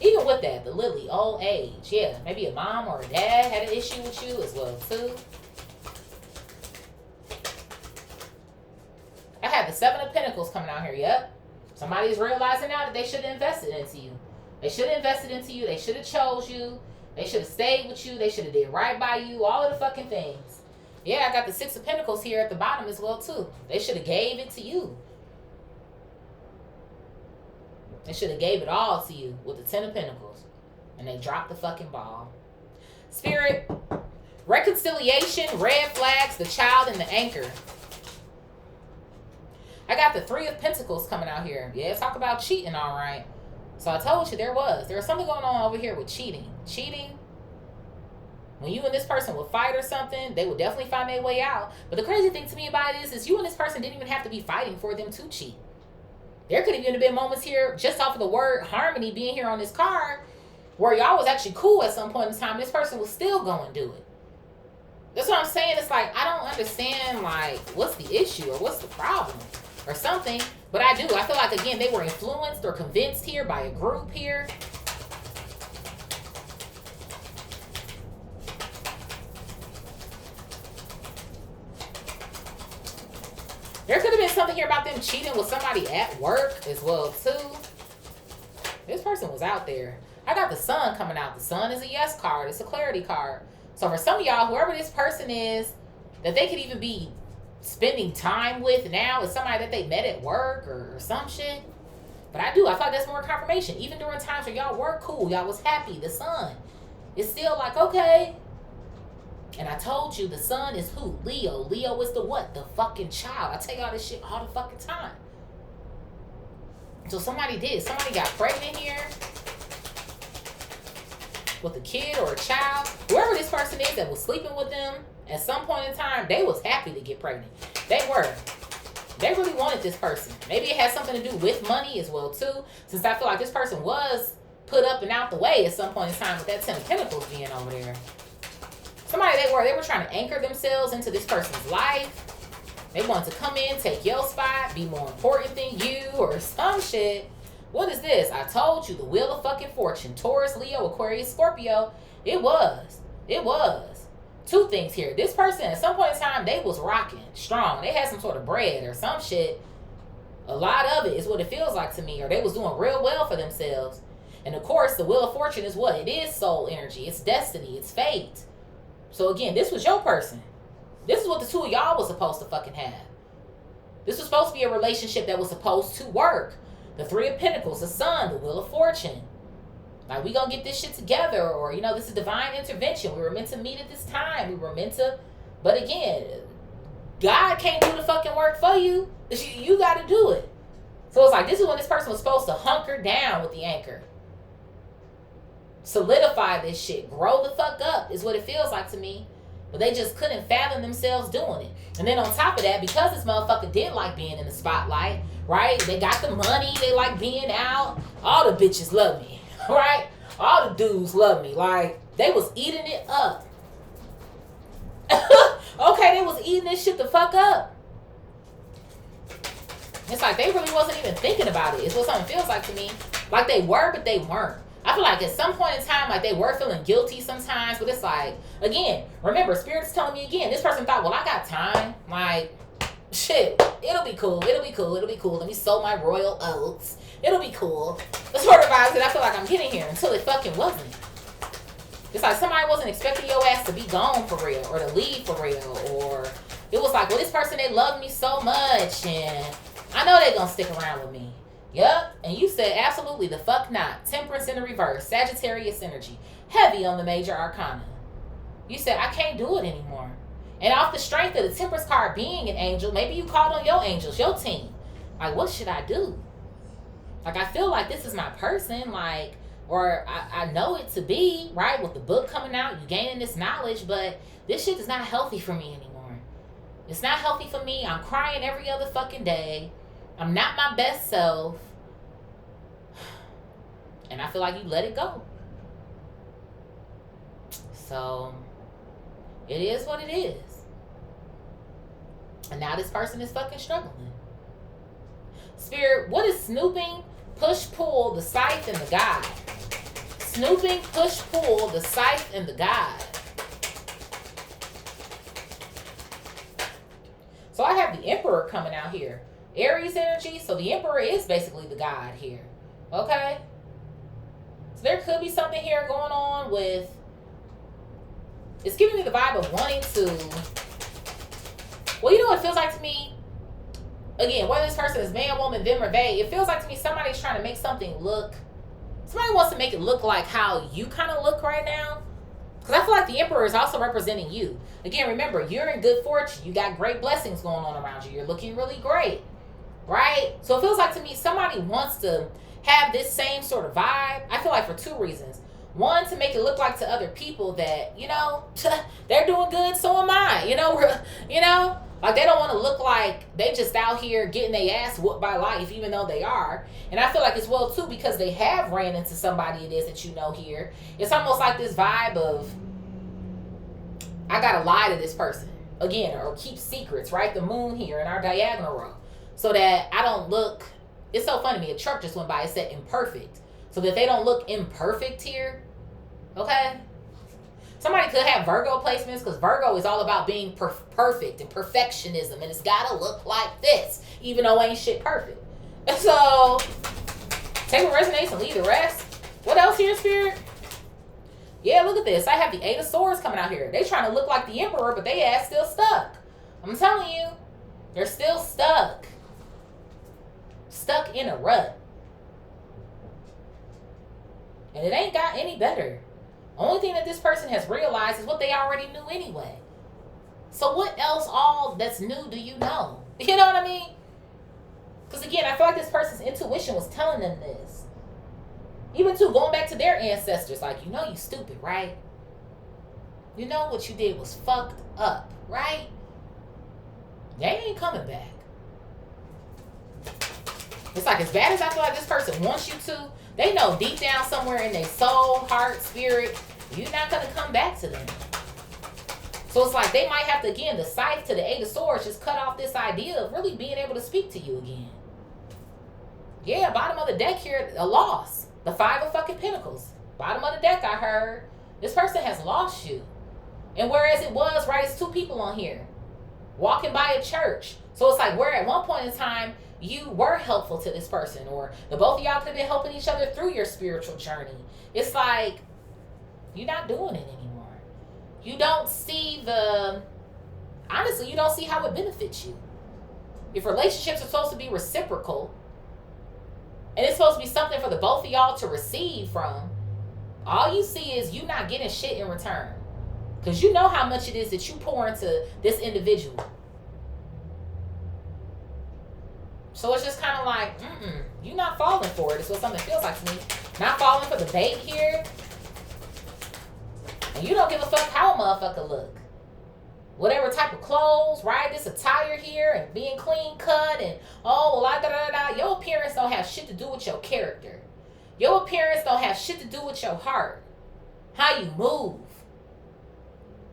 Even with that, the Lily, old age. Yeah, maybe a mom or a dad had an issue with you as well too. I had the Seven of Pentacles coming out here. Yep. Somebody's realizing now that they should have invested into you. They should have invested into you. They should have chose you. They should have stayed with you. They should have did right by you. All of the fucking things. Yeah, I got the Six of Pentacles here at the bottom as well too. They should have gave it to you. They should have gave it all to you with the Ten of Pentacles. And they dropped the fucking ball. Spirit, reconciliation, red flags, the child, and the anchor. I got the Three of Pentacles coming out here. Yeah, talk about cheating, all right. So I told you there was something going on over here with cheating. Cheating. When you and this person would fight or something, they would definitely find their way out. But the crazy thing to me about it is you and this person didn't even have to be fighting for them to cheat. There could have even been moments here, just off of the word harmony being here on this card, where y'all was actually cool at some point in time. This person was still going to do it. That's what I'm saying. It's like, I don't understand, like, what's the issue or what's the problem or something. But I do. I feel like, again, they were influenced or convinced here by a group here. There could have been something here about them cheating with somebody at work as well, too. This person was out there. I got the Sun coming out. The Sun is a yes card. It's a clarity card. So for some of y'all, whoever this person is, that they could even be spending time with now is somebody that they met at work or some shit. But I feel like that's more confirmation. Even during times where y'all were cool, y'all was happy, the Sun is still like, okay. And I told you the Sun is who? Leo. Leo is the what? The fucking child. I tell y'all this shit all the fucking time. So somebody did. Somebody got pregnant here with a kid or a child. Whoever this person is that was sleeping with them at some point in time, they was happy to get pregnant. They were. They really wanted this person. Maybe it had something to do with money as well too, since I feel like this person was put up and out the way at some point in time with that Ten of Pentacles being over there. Somebody they were trying to anchor themselves into this person's life. They wanted to come in, take your spot, be more important than you or some shit. What is this? I told you, the Wheel of fucking Fortune. Taurus, Leo, Aquarius, Scorpio. It was. Two things here. This person, at some point in time, they was rocking strong. They had some sort of bread or some shit. A lot of it is what it feels like to me. Or they was doing real well for themselves. And of course, the Wheel of Fortune is what? It is soul energy. It's destiny. It's fate. So again, this was your person. This is what the two of y'all was supposed to fucking have. This was supposed to be a relationship that was supposed to work. The Three of Pentacles, the Sun, the Wheel of Fortune. Like, we gonna get this shit together, or, you know, this is divine intervention. We were meant to meet at this time. We were meant to, but again, God can't do the fucking work for you. You got to do it. So it's like, this is when this person was supposed to hunker down with the anchor. Solidify this shit. Grow the fuck up is what it feels like to me. But they just couldn't fathom themselves doing it. And then on top of that, because this motherfucker did like being in the spotlight, right? They got the money. They like being out. All the bitches love me, right? All the dudes love me. Like, they was eating it up. Okay, they was eating this shit the fuck up. It's like they really wasn't even thinking about it. It's what something feels like to me. Like they were, but they weren't. I feel like at some point in time, like they were feeling guilty sometimes, but it's like, again, remember, Spirit's telling me again, this person thought, well, I got time. Like, shit, it'll be cool. It'll be cool. It'll be cool. Let me sow my royal oats. It'll be cool. The sort of vibes that I feel like I'm getting here until it fucking wasn't. It's like somebody wasn't expecting your ass to be gone for real or to leave for real. Or it was like, well, this person, they love me so much and I know they're going to stick around with me. Yep. And you said absolutely the fuck not. Temperance in the reverse. Sagittarius energy. Heavy on the major arcana. You said, I can't do it anymore. And off the strength of the Temperance card being an angel, maybe you called on your angels, your team. Like, what should I do? Like, I feel like this is my person. Like, or I know it to be, right? With the book coming out, you gaining this knowledge, but this shit is not healthy for me anymore. It's not healthy for me. I'm crying every other fucking day. I'm not my best self. And I feel like you let it go. So, it is what it is. And now this person is fucking struggling. Spirit, what is snooping, push, pull, the scythe, and the guide? Snooping, push, pull, the scythe, and the guide. So I have the Emperor coming out here. Aries energy. So the Emperor is basically the guide here. Okay? So there could be something here going on with... It's giving me the vibe of wanting to... Well, you know what it feels like to me? Again, whether this person is man, woman, them, or they, it feels like to me somebody's trying to make something look... Somebody wants to make it look like how you kind of look right now. Because I feel like the Emperor is also representing you. Again, remember, you're in good fortune. You got great blessings going on around you. You're looking really great. Right? So it feels like to me somebody wants to have this same sort of vibe. I feel like for two reasons. One, to make it look like to other people that, you know, they're doing good, so am I. You know, like they don't want to look like they just out here getting their ass whooped by life, even though they are. And I feel like as well, too, because they have ran into somebody it is that you know here. It's almost like this vibe of, I got to lie to this person. Again, or keep secrets, right? The moon here in our diagonal row. So that I don't look, it's so funny to me, a truck just went by, it said imperfect. So that they don't look imperfect here. Okay? Somebody could have Virgo placements because Virgo is all about being perfect and perfectionism. And it's got to look like this, even though ain't shit perfect. So, take what resonates and leave the rest. What else here, Spirit? Yeah, look at this. I have the Eight of Swords coming out here. They trying to look like the Emperor, but they ass still stuck. I'm telling you, they're still stuck. Stuck in a rut. And it ain't got any better. Only thing that this person has realized is what they already knew anyway. So what else all that's new do you know? You know what I mean? Because again, I feel like this person's intuition was telling them this. Even too, going back to their ancestors, like, you know you stupid, right? You know what you did was fucked up, right? They ain't coming back. It's like as bad as I feel like this person wants you to, they know deep down somewhere in their soul, heart, spirit, you're not going to come back to them. So it's like they might have to, again, the scythe to the Eight of Swords just cut off this idea of really being able to speak to you again. Yeah, bottom of the deck here, a loss. The Five of fucking Pentacles. Bottom of the deck, I heard. This person has lost you. And whereas it was, right, it's two people on here. Walking by a church. So it's like where at one point in time, you were helpful to this person, or the both of y'all could have been helping each other through your spiritual journey. It's like, you're not doing it anymore. You don't see honestly, you don't see how it benefits you. If relationships are supposed to be reciprocal, and it's supposed to be something for the both of y'all to receive from, all you see is you not getting shit in return. Because you know how much it is that you pour into this individual. So it's just kind of like, you're not falling for it. It's what something feels like to me. Not falling for the bait here. And you don't give a fuck how a motherfucker look. Whatever type of clothes, right? This attire here and being clean cut and your appearance don't have shit to do with your character. Your appearance don't have shit to do with your heart. How you move.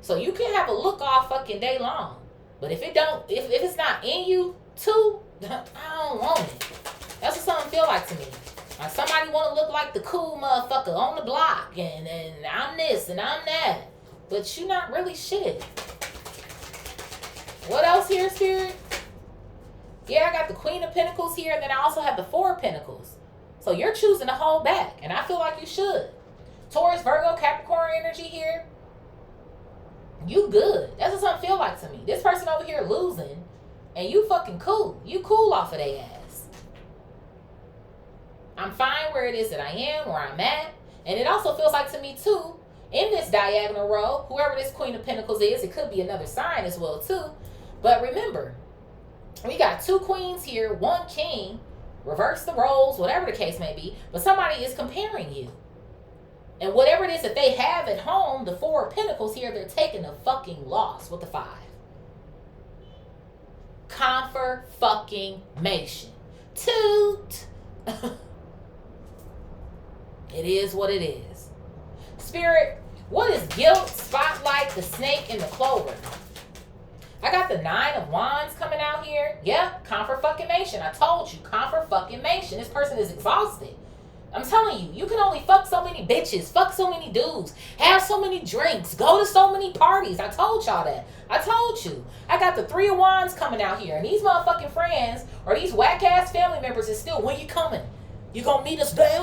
So you can have a look all fucking day long. But if it's not in you too, I don't want it. That's what something feel like to me. Like somebody want to look like the cool motherfucker on the block and I'm this and I'm that. But you not really shit. What else here, Spirit? Yeah, I got the Queen of Pentacles here, and then I also have the Four of Pentacles. So you're choosing to hold back, and I feel like you should. Taurus, Virgo, Capricorn energy here. You good. That's what something feel like to me. This person over here losing, and you fucking cool. You cool off of their ass. I'm fine where it is that I am, where I'm at. And it also feels like to me, too, in this diagonal row, whoever this Queen of Pentacles is, it could be another sign as well, too. But remember, we got two queens here, one king, reverse the roles, whatever the case may be, but somebody is comparing you. And whatever it is that they have at home, the Four of Pentacles here, they're taking a fucking loss with the 5. Confirmation. Toot. It is what it is. Spirit, what is guilt, spotlight, the snake, and the clover? I got the 9 of Wands coming out here. Yep, confirmation. I told you, confirmation. This person is exhausted. I'm telling you, you can only fuck so many bitches, fuck so many dudes, have so many drinks, go to so many parties. I told y'all that. I told you. I got the 3 of Wands coming out here, and these motherfucking friends or these whack-ass family members is still, when you coming? You gonna meet us there?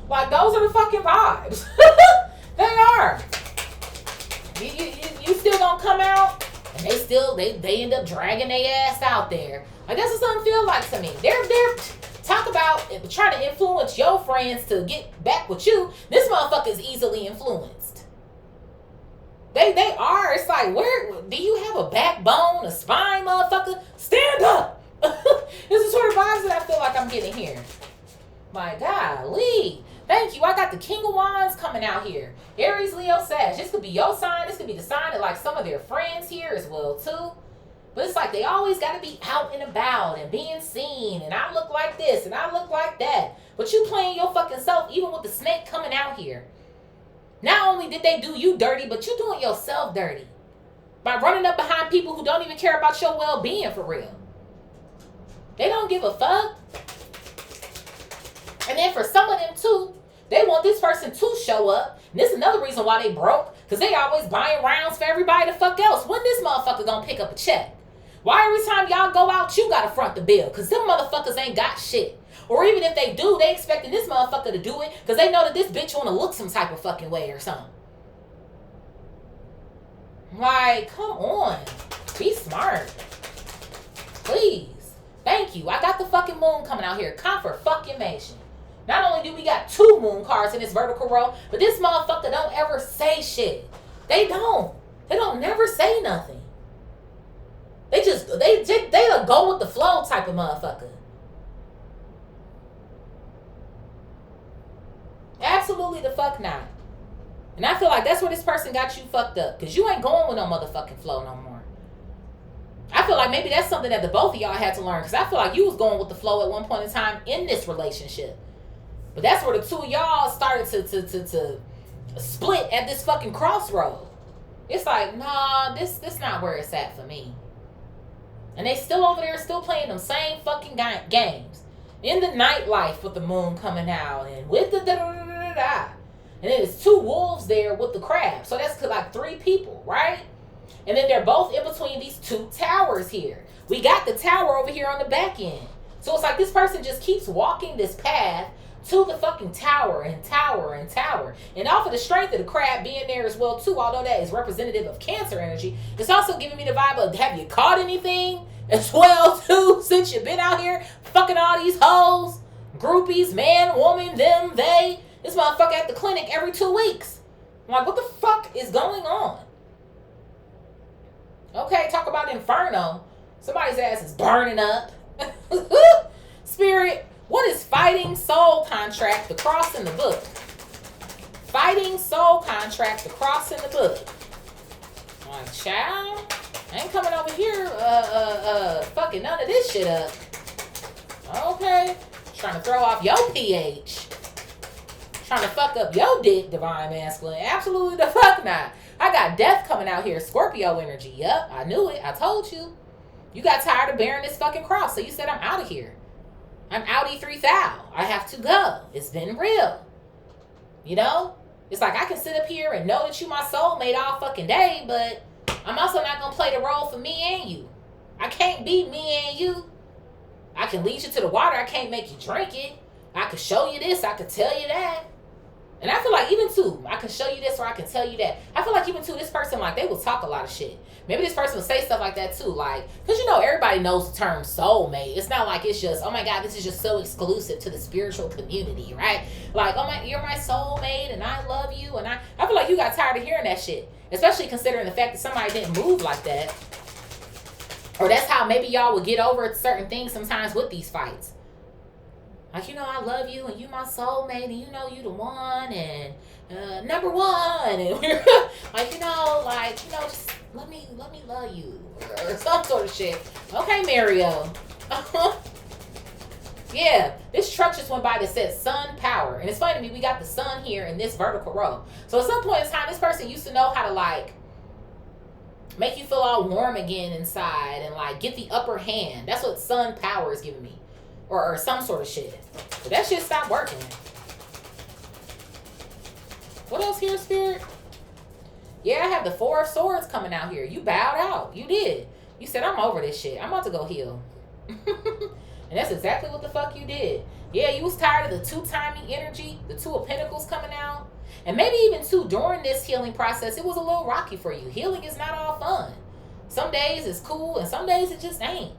Like, those are the fucking vibes. They are. You still gonna come out? And they end up dragging their ass out there. Like, that's what something feel like to me. They're talk about trying to influence your friends to get back with you. This motherfucker is easily influenced. They are. It's like, where do you have a backbone, a spine, motherfucker? Stand up. This is sort of vibes that I feel like I'm getting here. My golly. Thank you. I got the King of Wands coming out here. Aries, Leo, Sag. This could be your sign. This could be the sign of like some of their friends here as well too. But it's like they always got to be out and about and being seen. And I look like this and I look like that. But you playing your fucking self even with the snake coming out here. Not only did they do you dirty, but you doing yourself dirty. By running up behind people who don't even care about your well-being for real. They don't give a fuck. And then for some of them too, they want this person to show up. And this is another reason why they broke. Because they always buying rounds for everybody the fuck else. When this motherfucker gonna pick up a check? Why every time y'all go out, you gotta front the bill? Because them motherfuckers ain't got shit. Or even if they do, they expecting this motherfucker to do it. Because they know that this bitch wanna look some type of fucking way or something. Like, come on. Be smart. Please. Thank you. I got the fucking moon coming out here. Confirmation. Not only do we got 2 moon cards in this vertical row, but this motherfucker don't ever say shit. They don't. They don't never say nothing. They a go with the flow type of motherfucker. Absolutely the fuck not. And I feel like that's where this person got you fucked up. Because you ain't going with no motherfucking flow no more. I feel like maybe that's something that the both of y'all had to learn. Because I feel like you was going with the flow at one point in time in this relationship. But that's where the 2 of y'all started to split at this fucking crossroad. It's like, nah, this not where it's at for me. And they still over there, still playing them same fucking games. In the nightlife with the moon coming out. And with the da-da-da-da-da. And then there's 2 wolves there with the crab. So that's like 3 people, right? And then they're both in between these 2 towers here. We got the tower over here on the back end. So it's like this person just keeps walking this path to the fucking tower and tower and tower. And off of the strength of the crab being there as well too, although that is representative of Cancer energy, it's also giving me the vibe of, have you caught anything as well too since you've been out here fucking all these hoes, groupies, man, woman, them, they. This motherfucker at the clinic every 2 weeks. I'm like, what the fuck is going on? Okay, talk about inferno. Somebody's ass is burning up. Spirit, what is fighting soul contract, the cross in the book? Fighting soul contract, the cross in the book. Like, child, I ain't coming over here fucking none of this shit up. Okay, trying to throw off your pH. Trying to fuck up your dick, divine masculine. Absolutely the fuck not. I got death coming out here. Scorpio energy. Yep, I knew it. I told you. You got tired of bearing this fucking cross, so you said, I'm out of here. I'm outie 3000. I have to go. It's been real. You know? It's like I can sit up here and know that you my soulmate all fucking day, but I'm also not going to play the role for me and you. I can't be me and you. I can lead you to the water. I can't make you drink it. I could show you this. I could tell you that. And I feel like even too, I can show you this or I can tell you that. I feel like even too, this person, like, they will talk a lot of shit. Maybe this person will say stuff like that too. Like, because you know, everybody knows the term soulmate. It's not like it's just, oh my God, this is just so exclusive to the spiritual community, right? Like, oh my, you're my soulmate and I love you. And I feel like you got tired of hearing that shit. Especially considering the fact that somebody didn't move like that. Or that's how maybe y'all would get over certain things sometimes with these fights. Like, you know, I love you and you my soulmate and you know you the one and number one and we're like, you know, just let me love you or some sort of shit. Okay, Mario. Yeah, this truck just went by that said sun power. And it's funny to me, we got the sun here in this vertical row. So at some point in time, this person used to know how to like make you feel all warm again inside and like get the upper hand. That's what sun power is giving me. Or some sort of shit. But that shit stopped working. What else here, Spirit? Yeah, I have the 4 of Swords coming out here. You bowed out. You did. You said, I'm over this shit. I'm about to go heal. And that's exactly what the fuck you did. Yeah, you was tired of the 2-timing energy. The 2 of Pentacles coming out. And maybe even too, during this healing process, it was a little rocky for you. Healing is not all fun. Some days it's cool and some days it just ain't.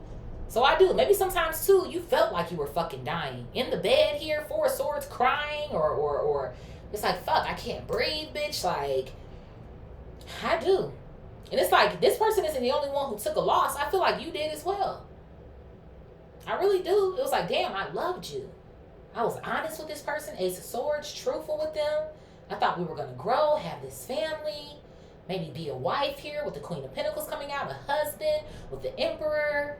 So I do. Maybe sometimes too, you felt like you were fucking dying. In the bed here, 4 of Swords, crying or it's like, fuck, I can't breathe, bitch. Like, I do. And it's like, this person isn't the only one who took a loss. I feel like you did as well. I really do. It was like, damn, I loved you. I was honest with this person. Ace of Swords, truthful with them. I thought we were going to grow, have this family, maybe be a wife here with the Queen of Pentacles coming out, a husband with the Emperor.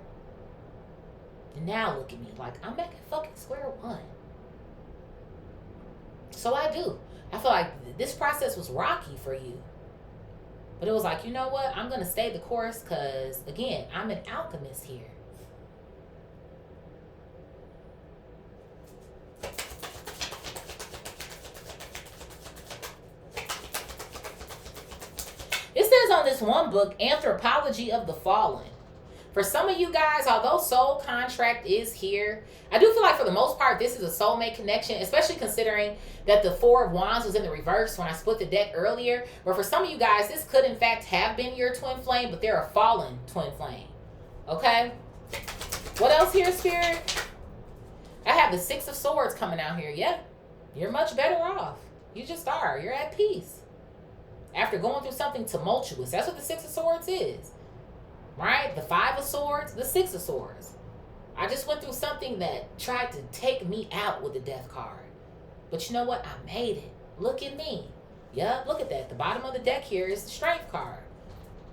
And now look at me, like I'm back at fucking square one. So I do. I feel like this process was rocky for you. But it was like, you know what? I'm going to stay the course because, again, I'm an alchemist here. It says on this one book, Anthropology of the Fallen. For some of you guys, although soul contract is here, I do feel like for the most part, this is a soulmate connection, especially considering that the 4 of Wands was in the reverse when I split the deck earlier. Where for some of you guys, this could in fact have been your twin flame, but they're a fallen twin flame. Okay? What else here, Spirit? I have the 6 of Swords coming out here. Yeah, you're much better off. You just are. You're at peace. After going through something tumultuous. That's what the 6 of Swords is. Right? The 5 of Swords, the 6 of Swords. I just went through something that tried to take me out with the Death card. But you know what? I made it. Look at me. Yep, look at that. The bottom of the deck here is the Strength card.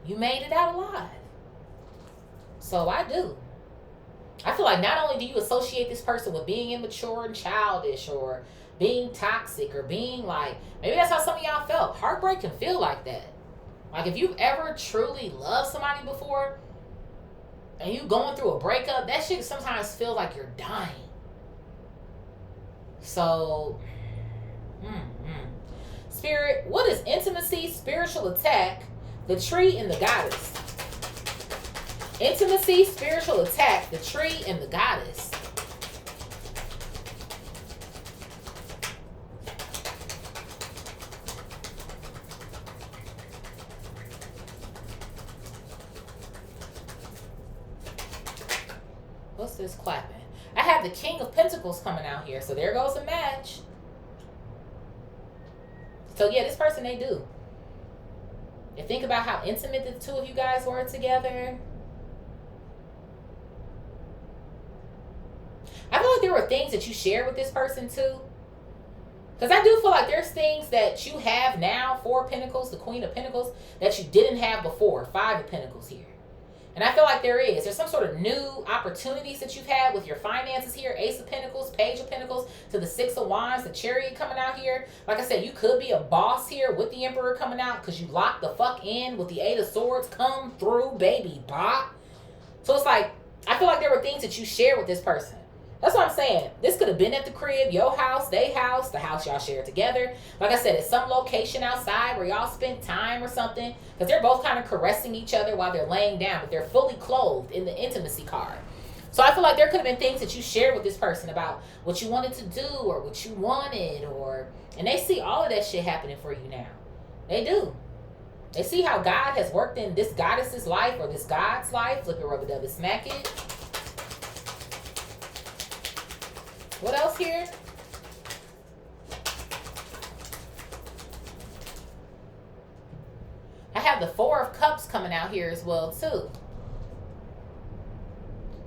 You made it out alive. So I do. I feel like not only do you associate this person with being immature and childish or being toxic or being like, maybe that's how some of y'all felt. Heartbreak can feel like that. Like if you've ever truly loved somebody before and you going through a breakup, that shit sometimes feels like you're dying. So, Spirit, what is intimacy, spiritual attack, the tree, and the goddess? Intimacy, spiritual attack, the tree, and the goddess. What's this clapping? I have the King of Pentacles coming out here. So there goes a match. So yeah, this person, they do. And think about how intimate the two of you guys were together. I feel like there were things that you shared with this person too. Because I do feel like there's things that you have now, 4 of Pentacles, the Queen of Pentacles, that you didn't have before, 5 of Pentacles here. And I feel like there's some sort of new opportunities that you've had with your finances here. Ace of Pentacles, Page of Pentacles, to the 6 of Wands, the Chariot coming out here. Like I said, you could be a boss here with the Emperor coming out because you locked the fuck in with the 8 of Swords. Come through, baby, bop. So it's like, I feel like there were things that you shared with this person. That's what I'm saying. This could have been at the crib, your house, they house, the house y'all share together. Like I said, at some location outside where y'all spent time or something. Because they're both kind of caressing each other while they're laying down. But they're fully clothed in the intimacy card. So I feel like there could have been things that you shared with this person about what you wanted to do or what you wanted. And they see all of that shit happening for you now. They do. They see how God has worked in this goddess's life or this God's life. Flip it, rub it, dub it, smack it. What else here? I have the 4 of Cups coming out here as well, too.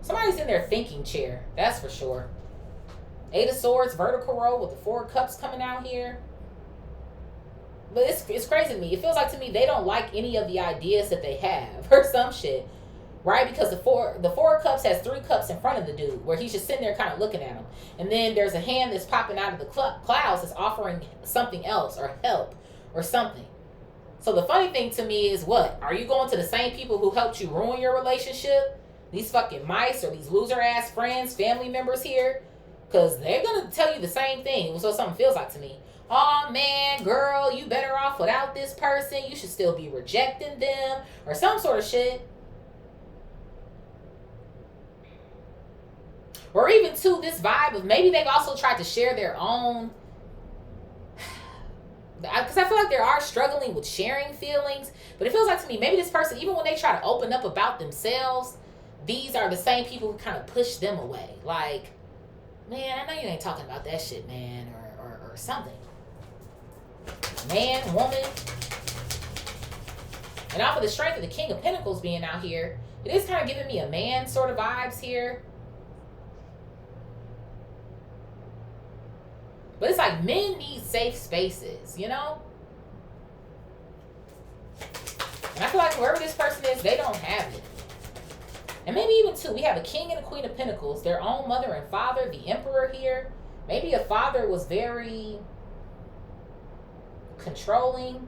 Somebody's in their thinking chair, that's for sure. 8 of Swords, vertical row with the 4 of Cups coming out here. But it's crazy to me. It feels like to me they don't like any of the ideas that they have or some shit. Right? Because the four of Cups has 3 cups in front of the dude where he's just sitting there kind of looking at him. And then there's a hand that's popping out of the clouds that's offering something else or help or something. So the funny thing to me is what? Are you going to the same people who helped you ruin your relationship? These fucking mice or these loser ass friends, family members here? Because they're going to tell you the same thing. That's what something feels like to me. Oh man, girl, you better off without this person. You should still be rejecting them or some sort of shit. Or even to this vibe of maybe they've also tried to share their own. Because I feel like they are struggling with sharing feelings. But it feels like to me, maybe this person, even when they try to open up about themselves, these are the same people who kind of push them away. Like, man, I know you ain't talking about that shit, man. Or something. Man, woman. And off of the strength of the King of Pentacles being out here, it is kind of giving me a man sort of vibes here. But it's like men need safe spaces, you know? And I feel like wherever this person is, they don't have it. And maybe even too, we have a King and a Queen of Pentacles, their own mother and father, the Emperor here. Maybe a father was very controlling.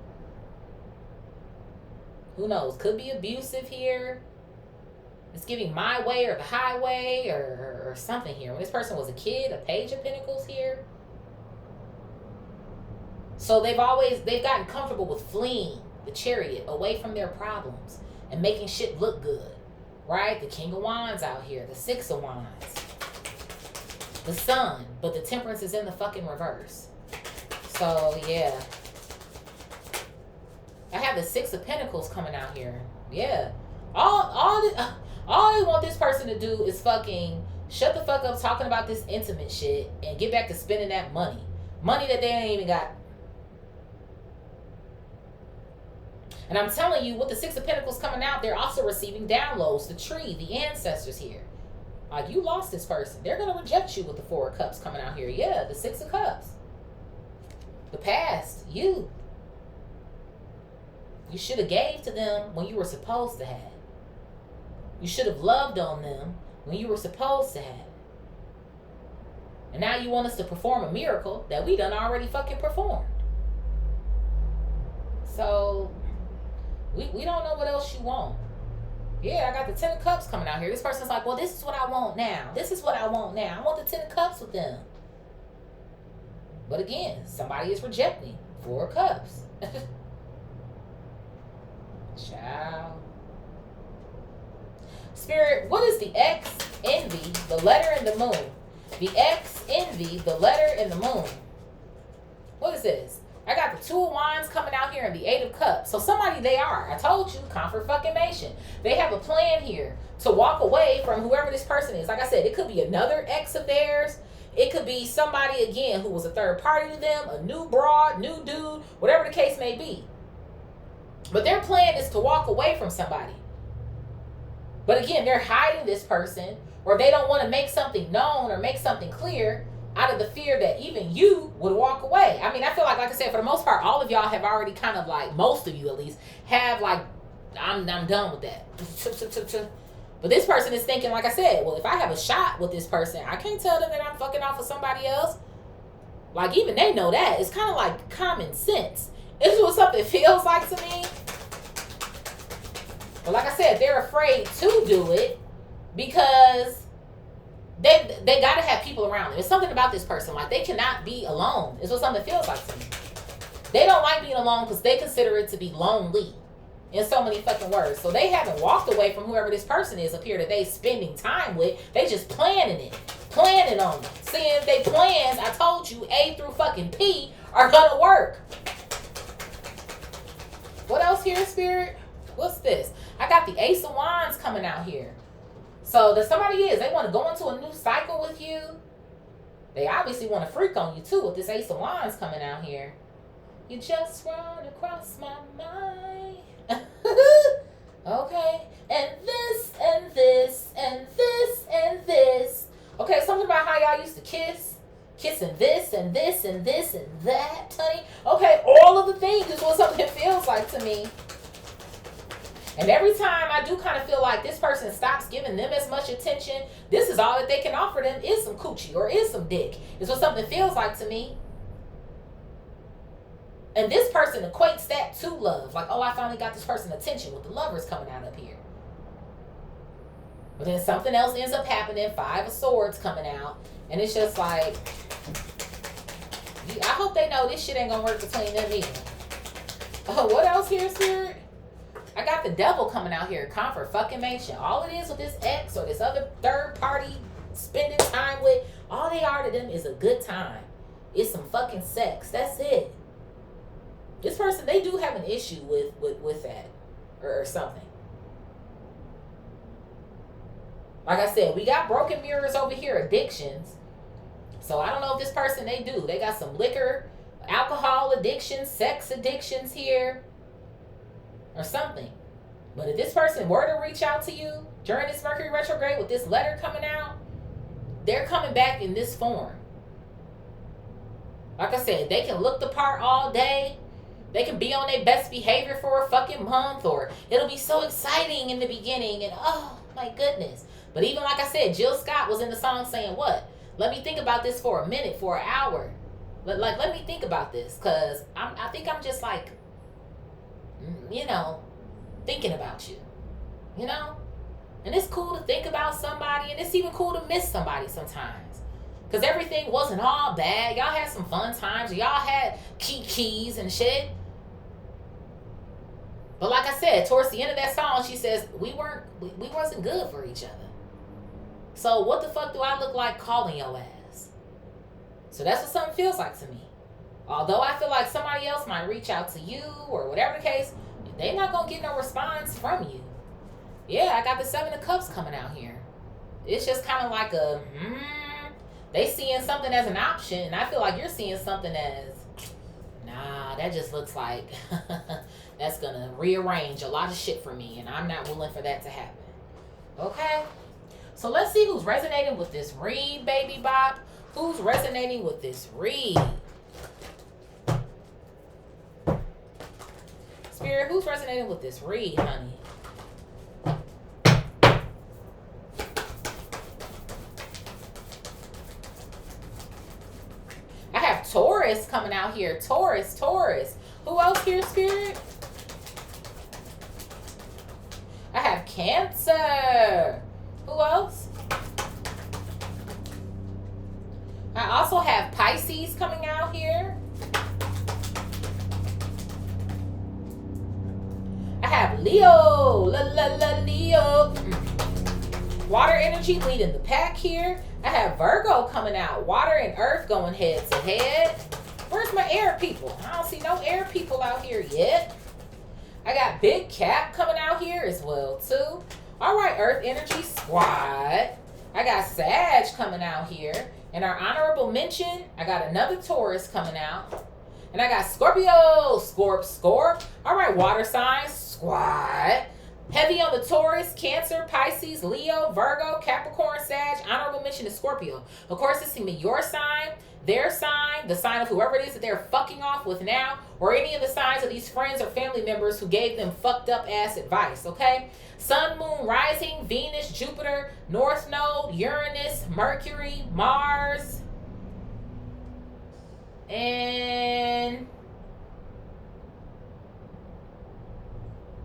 Who knows? Could be abusive here. It's giving my way or the highway or something here. When this person was a kid, a Page of Pentacles here. So they've gotten comfortable with fleeing the Chariot away from their problems and making shit look good, right? The King of Wands out here, the 6 of Wands, the Sun, but the Temperance is in the fucking reverse. So yeah, I have the 6 of Pentacles coming out here. Yeah, all they want this person to do is fucking shut the fuck up talking about this intimate shit and get back to spending that money that they ain't even got. And I'm telling you, with the 6 of Pentacles coming out, they're also receiving downloads, the tree, the ancestors here. Like, you lost this person. They're going to reject you with the 4 of Cups coming out here. Yeah, the 6 of Cups. The past, you. You should have gave to them when you were supposed to have. You should have loved on them when you were supposed to have. And now you want us to perform a miracle that we done already fucking performed. So we don't know what else you want. Yeah, I got the 10 of Cups coming out here. This person's like, well, this is what I want now. This is what I want now. I want the 10 of Cups with them. But again, somebody is rejecting 4 of Cups. Ciao. Spirit, what is the X, envy, the letter, and the moon? The X, envy, the letter, and the moon. What is this? I got the 2 of Wands coming out here and the 8 of Cups. So somebody they are. I told you, confirmation. They have a plan here to walk away from whoever this person is. Like I said, it could be another ex of theirs. It could be somebody, again, who was a third party to them, a new broad, new dude, whatever the case may be. But their plan is to walk away from somebody. But again, they're hiding this person, or they don't want to make something known or make something clear out of the fear that even you would walk away. I mean, I feel like I said, for the most part, all of y'all have already kind of like, most of you at least, have like, I'm done with that. But this person is thinking, like I said, well, if I have a shot with this person, I can't tell them that I'm fucking off with somebody else. Like, even they know that. It's kind of like common sense. This is what something feels like to me. But like I said, they're afraid to do it because they got to have people around them. There's something about this person. Like, they cannot be alone. It's what something feels like to me. They don't like being alone because they consider it to be lonely. In so many fucking words. So they haven't walked away from whoever this person is up here that they spending time with. They just planning it. Planning on it. Seeing if they plans, I told you, A through fucking P are gonna work. What else here, Spirit? What's this? I got the Ace of Wands coming out here. So that somebody is, they want to go into a new cycle with you. They obviously want to freak on you too with this Ace of Wands coming out here. You just run across my mind. Okay, and this and this and this and this. Okay, something about how y'all used to kissing this and this and this and that, honey. Okay, all of the things is what something feels like to me. And every time I do kind of feel like this person stops giving them as much attention, this is all that they can offer them is some coochie or is some dick. Is what something feels like to me. And this person equates that to love. Like, oh, I finally got this person attention with the lovers coming out up here. But then something else ends up happening. 5 of Swords coming out. And it's just like, I hope they know this shit ain't going to work between them either. Oh, what else here, Spirit? I got the Devil coming out here. Confirmation. All it is with this ex or this other third party spending time with, all they are to them is a good time. It's some fucking sex. That's it. This person, they do have an issue with that or something. Like I said, we got broken mirrors over here, addictions. So I don't know if this person, they do. They got some liquor, alcohol addictions, sex addictions here or something. But if this person were to reach out to you during this Mercury retrograde with this letter coming out, they're coming back in this form. Like I said, they can look the part all day. They can be on their best behavior for a fucking month, or it'll be so exciting in the beginning and oh my goodness. But even like I said, Jill Scott was in the song saying what? Let me think about this for a minute, for an hour. Let me think about this, because I think I'm just like, you know, thinking about you, you know? And it's cool to think about somebody, and it's even cool to miss somebody sometimes. Because everything wasn't all bad. Y'all had some fun times. Y'all had keys and shit. But like I said, towards the end of that song, she says, we wasn't good for each other. So what the fuck do I look like calling your ass? So that's what something feels like to me. Although I feel like somebody else might reach out to you or whatever the case, they're not going to get no response from you. Yeah, I got the 7 of Cups coming out here. It's just kind of like a, they seeing something as an option, and I feel like you're seeing something as, nah, that just looks like that's going to rearrange a lot of shit for me, and I'm not willing for that to happen. Okay? So let's see who's resonating with this read, baby bop. Who's resonating with this read? Spirit, who's resonating with this read, honey? I have Taurus coming out here. Taurus. Who else here, Spirit? I have Cancer. Who else? I also have Pisces coming out here. I have Leo. Leo. Water energy leading the pack here. I have Virgo coming out. Water and earth going head to head. Where's my air people? I don't see no air people out here yet. I got Big Cap coming out here as well, too. All right, Earth Energy Squad. I got Sag coming out here. And our honorable mention, I got another Taurus coming out. And I got Scorpio, Scorp. All right, water signs, squad. Heavy on the Taurus, Cancer, Pisces, Leo, Virgo, Capricorn, Sag. Honorable mention is Scorpio. Of course, this can be your sign, their sign, the sign of whoever it is that they're fucking off with now, or any of the signs of these friends or family members who gave them fucked up ass advice, okay? Sun, Moon, Rising, Venus, Jupiter, North Node, Uranus, Mercury, Mars, and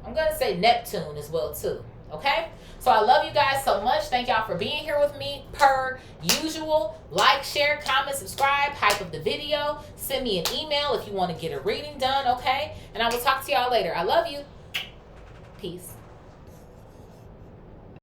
I'm going to say Neptune as well, too. Okay? So I love you guys so much. Thank y'all for being here with me per usual. Like, share, comment, subscribe, hype up the video. Send me an email if you want to get a reading done, okay? And I will talk to y'all later. I love you. Peace.